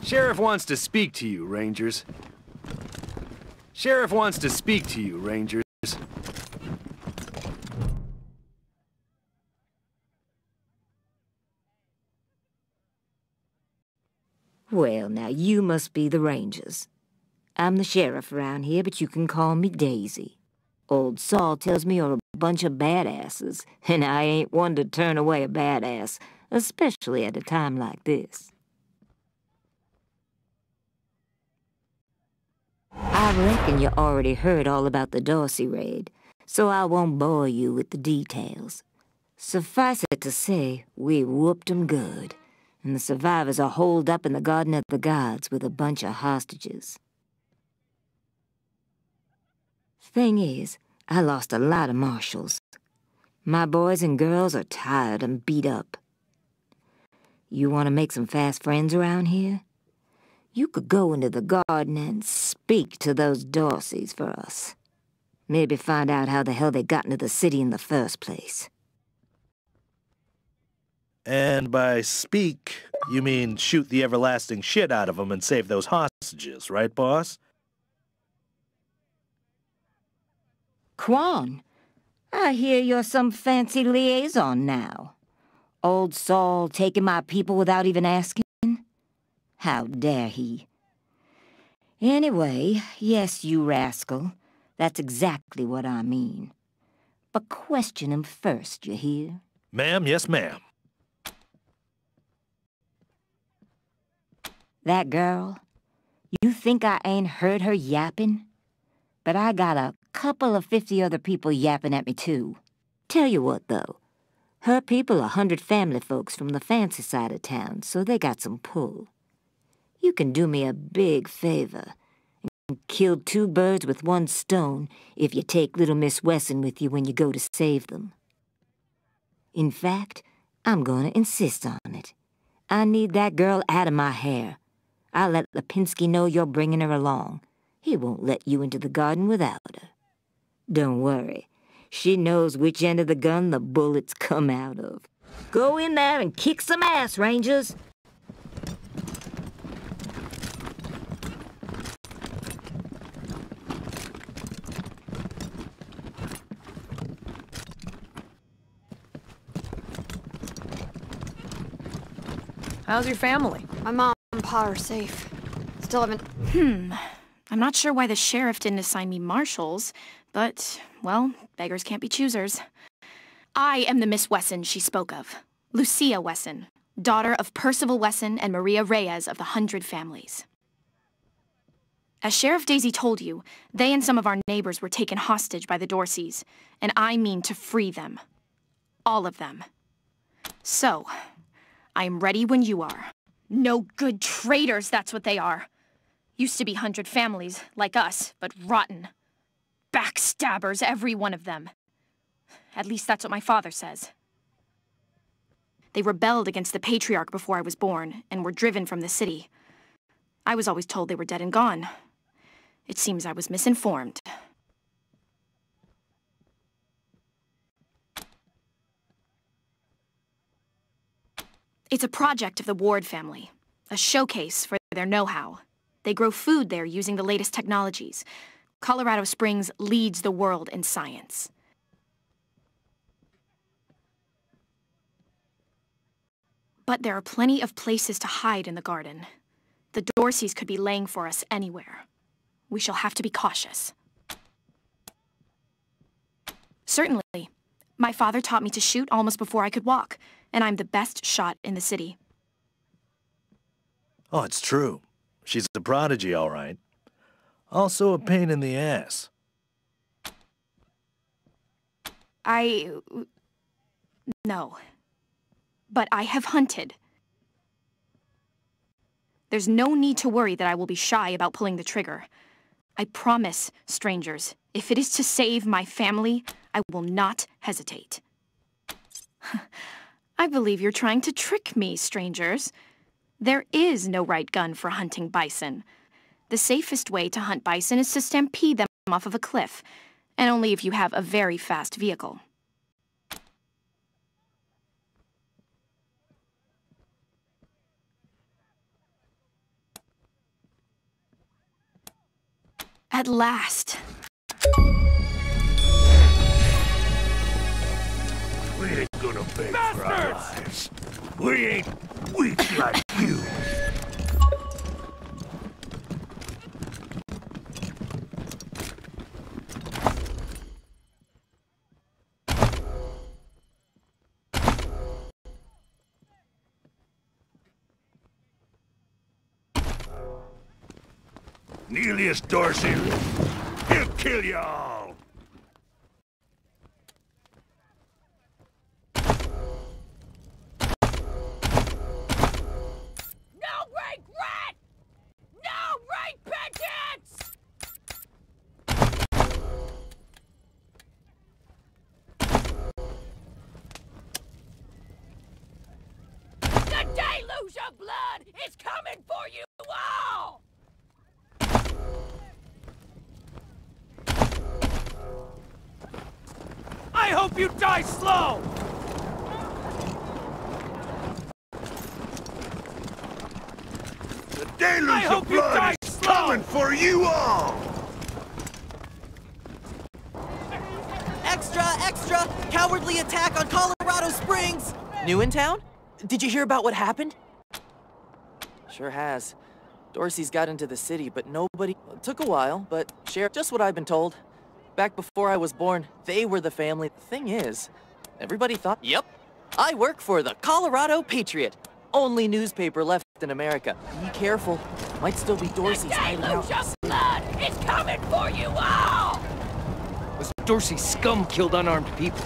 Sheriff wants to speak to you, Rangers. Sheriff wants to speak to you, Rangers. Well, now you must be the Rangers. I'm the sheriff around here, but you can call me Daisy. Old Saul tells me you're a bunch of badasses, and I ain't one to turn away a badass, especially at a time like this. I reckon you already heard all about the Dorsey raid, so I won't bore you with the details. Suffice it to say, we whooped 'em good, and the survivors are holed up in the Garden of the Gods with a bunch of hostages. Thing is, I lost a lot of marshals. My boys and girls are tired and beat up. You want to make some fast friends around here? You could go into the garden and speak to those Dorseys for us. Maybe find out how the hell they got into the city in the first place. And by speak, you mean shoot the everlasting shit out of them and save those hostages, right, boss? Quan, I hear you're some fancy liaison now. Old Saul taking my people without even asking? How dare he? Anyway, yes, you rascal. That's exactly what I mean. But question him first, you hear? Ma'am, yes, ma'am. That girl, you think I ain't heard her yapping? But I got a couple of 50 other people yapping at me, too. Tell you what, though. Her people are 100 family folks from the fancy side of town, so they got some pull. You can do me a big favor and kill 2 birds with 1 stone if you take little Miss Wesson with you when you go to save them. In fact, I'm going to insist on it. I need that girl out of my hair. I'll let Lipinski know you're bringing her along. He won't let you into the garden without her. Don't worry. She knows which end of the gun the bullets come out of. Go in there and kick some ass, Rangers. How's your family? My mom and pa are safe. Still haven't... I'm not sure why the sheriff didn't assign me marshals, but, well, beggars can't be choosers. I am the Miss Wesson she spoke of. Lucia Wesson, daughter of Percival Wesson and Maria Reyes of the 100 Families. As Sheriff Daisy told you, they and some of our neighbors were taken hostage by the Dorseys, and I mean to free them. All of them. So, I'm ready when you are. No good traitors, that's what they are. Used to be 100 families, like us, but rotten. Backstabbers, every one of them. At least that's what my father says. They rebelled against the Patriarch before I was born, and were driven from the city. I was always told they were dead and gone. It seems I was misinformed. It's a project of the Ward family, a showcase for their know-how. They grow food there using the latest technologies. Colorado Springs leads the world in science. But there are plenty of places to hide in the garden. The Dorseys could be laying for us anywhere. We shall have to be cautious. Certainly. My father taught me to shoot almost before I could walk, and I'm the best shot in the city. Oh, it's true. She's a prodigy, all right. Also a pain in the ass. No. But I have hunted. There's no need to worry that I will be shy about pulling the trigger. I promise, strangers, if it is to save my family, I will not hesitate. I believe you're trying to trick me, strangers. There is no right gun for hunting bison. The safest way to hunt bison is to stampede them off of a cliff, and only if you have a very fast vehicle. At last. We ain't gonna beg for our lives. We ain't weak like you. Neelius Dorsey, he'll kill you all! No regret! No repentance! The deluge of blood is coming for you all! I hope you die slow! The deluge of blood is coming for you all! Extra, extra! Cowardly attack on Colorado Springs! New in town? Did you hear about what happened? Sure has. Dorsey's got into the city, but nobody... It took a while, but Sheriff, just what I've been told. Back before I was born, they were the family. The thing is, everybody thought, yep, I work for the Colorado Patriot. Only newspaper left in America. Be careful. Might still be Dorsey's hiding out. The deluge of blood is coming for you all! Was Dorsey scum killed unarmed people?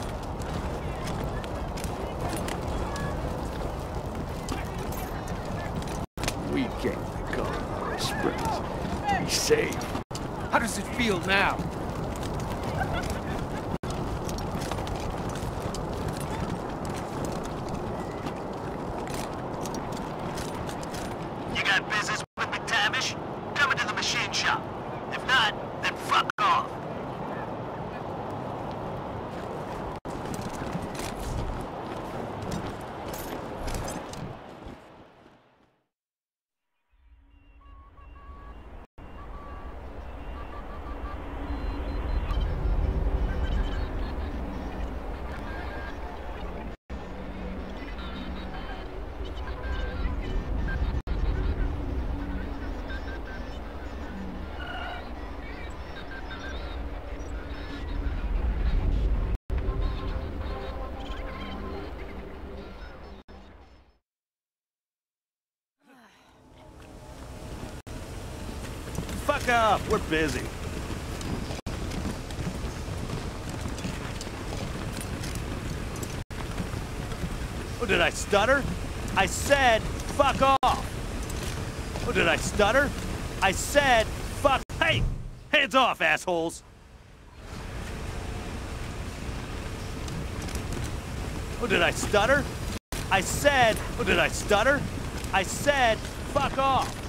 We came to Colorado Springs to be safe. How does it feel now? You got business with McTavish? Come into the machine shop. If not, then fuck off. Fuck off, we're busy. Oh, did I stutter? I said, fuck off. Oh, did I stutter? I said, fuck. Hey, hands off, assholes. Oh, did I stutter? I said, oh, did I stutter? I said, fuck off.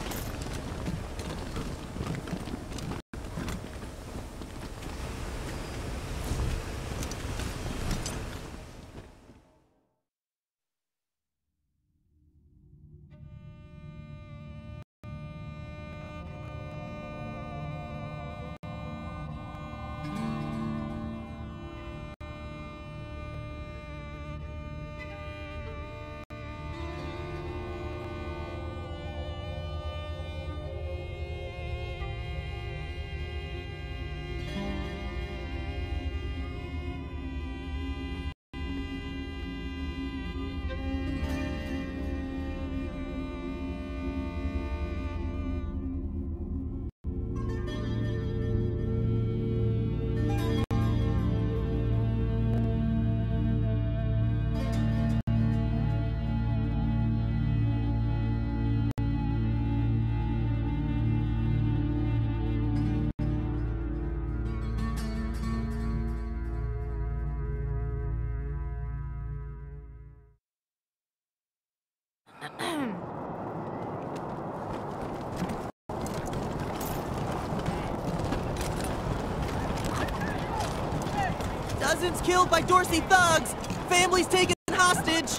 Cousins killed by Dorsey thugs! Families taken hostage!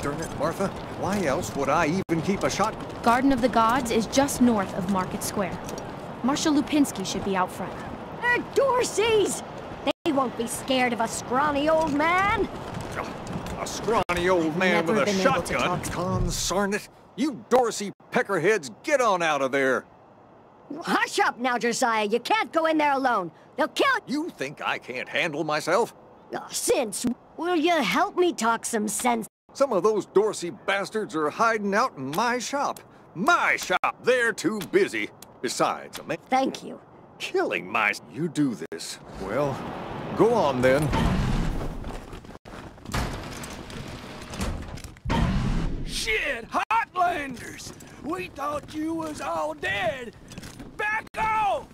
Darn it, Martha. Why else would I even keep a shot? Garden of the Gods is just north of Market Square. Marshal Lupinski should be out front. They're Dorseys! They won't be scared of a scrawny old man! A scrawny old man with a shotgun? Consarn it! You Dorsey peckerheads, get on out of there! Hush up now, Josiah. You can't go in there alone. They'll kill you. You think I can't handle myself? Since, will you help me talk some sense? Some of those Dorsey bastards are hiding out in my shop. My shop! They're too busy. Besides, Thank you. Killing my... You do this. Well, go on then. Shit, Hotlanders! We thought you was all dead! Back off!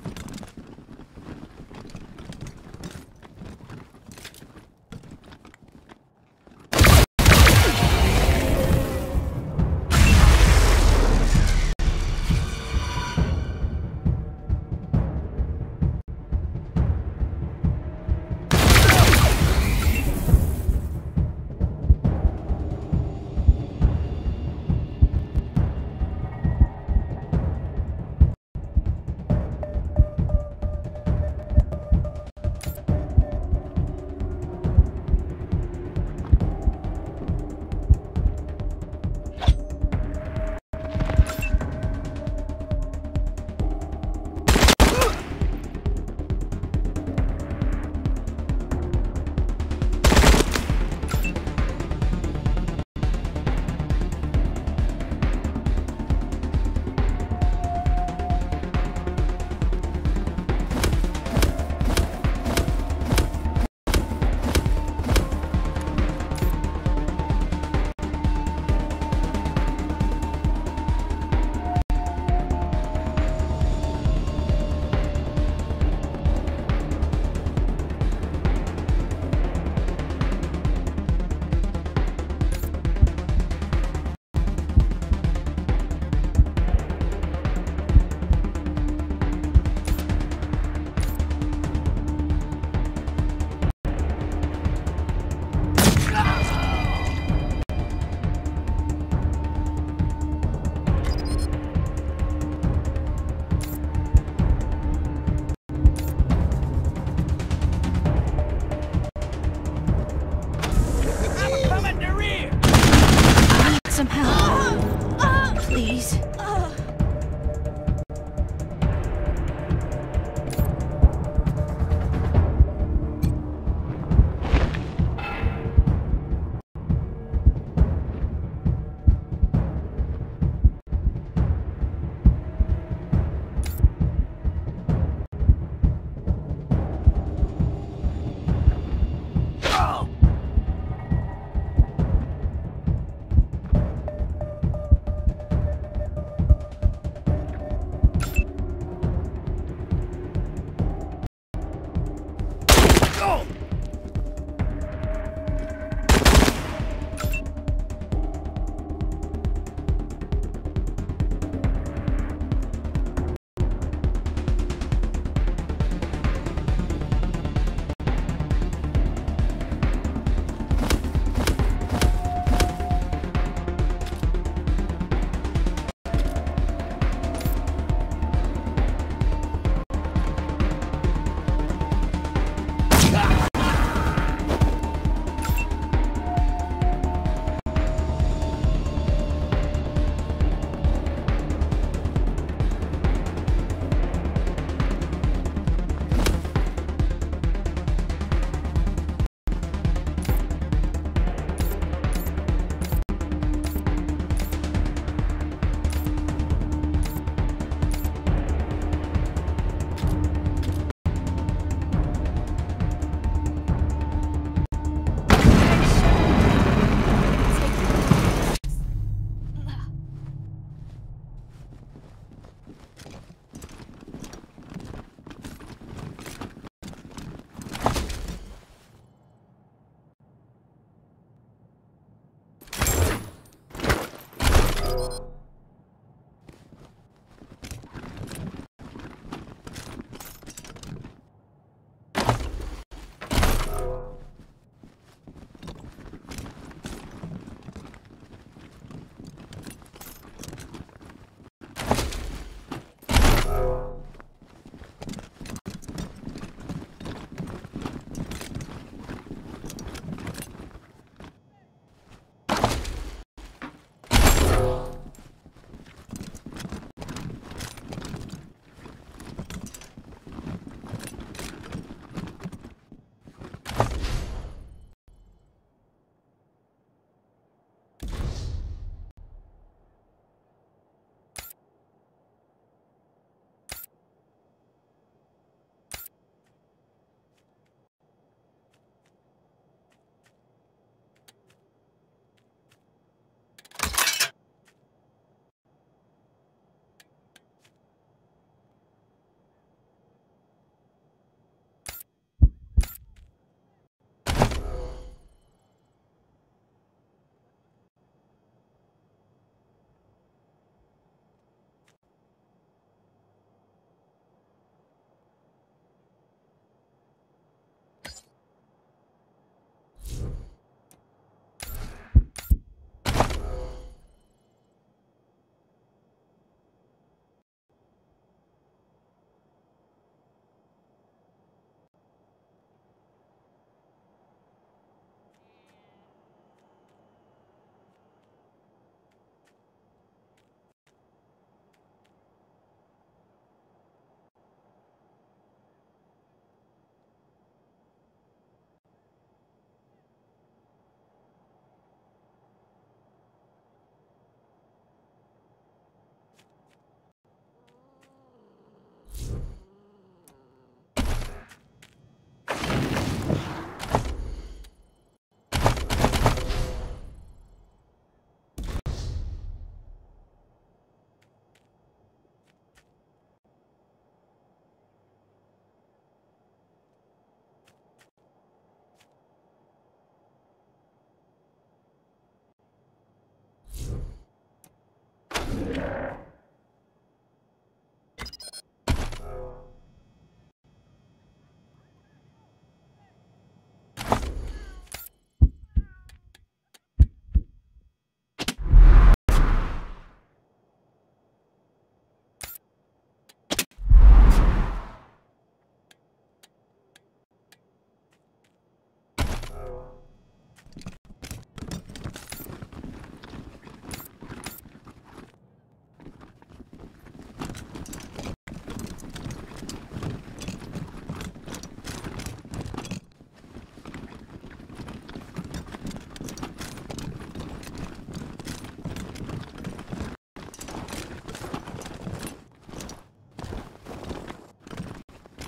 Some help. Please.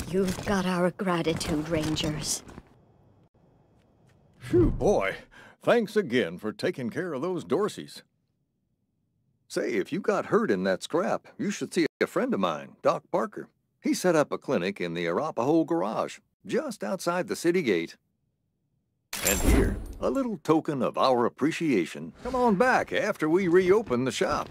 You've got our gratitude, Rangers. Phew, boy. Thanks again for taking care of those Dorseys. Say, if you got hurt in that scrap, you should see a friend of mine, Doc Parker. He set up a clinic in the Arapahoe garage, just outside the city gate. And here, a little token of our appreciation. Come on back after we reopen the shop.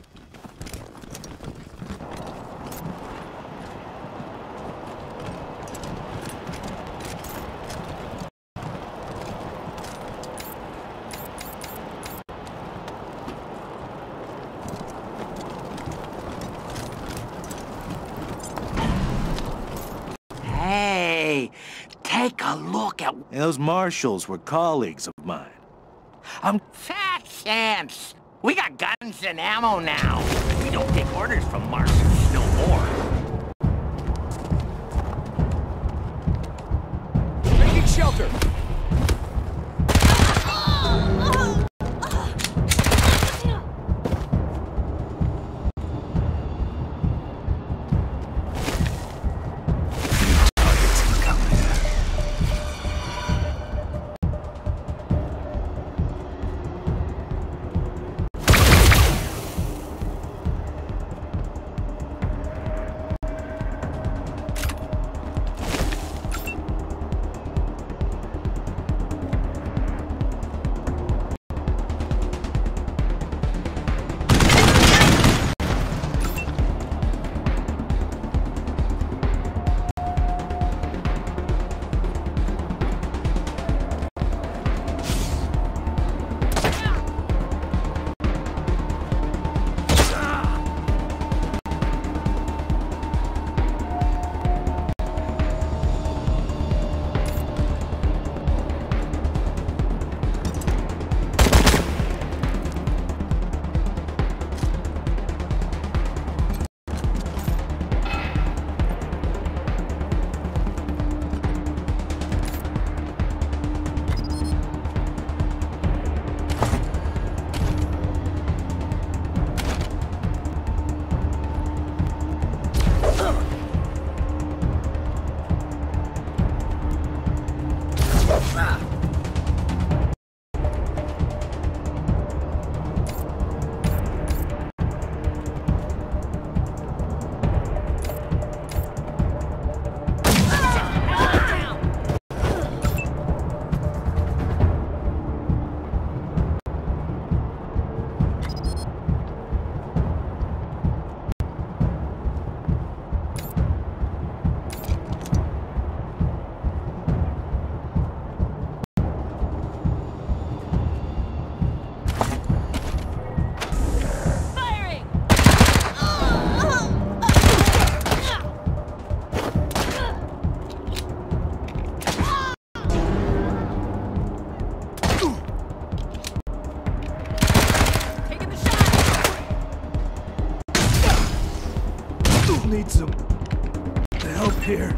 Hey, take a look at... Those marshals were colleagues of mine. Fat chance. We got guns and ammo now. We don't take orders from marshals no more. Taking shelter. Need some help here.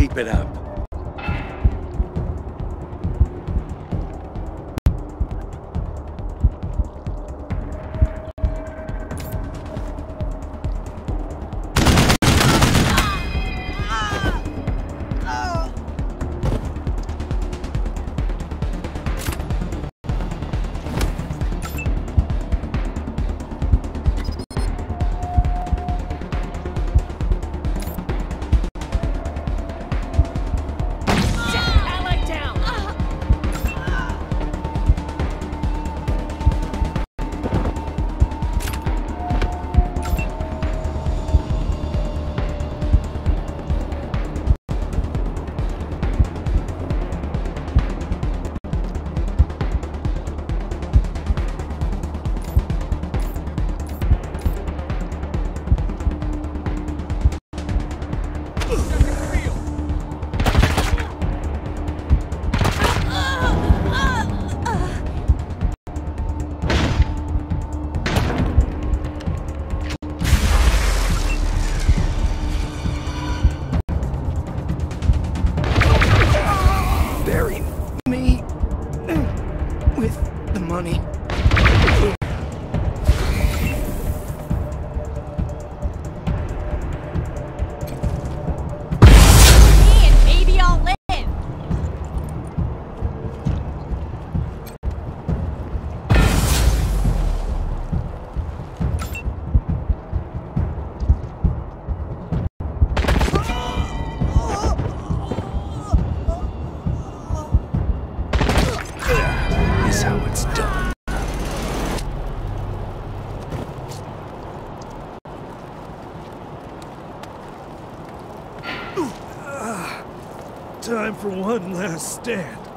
Keep it up. Time for one last stand.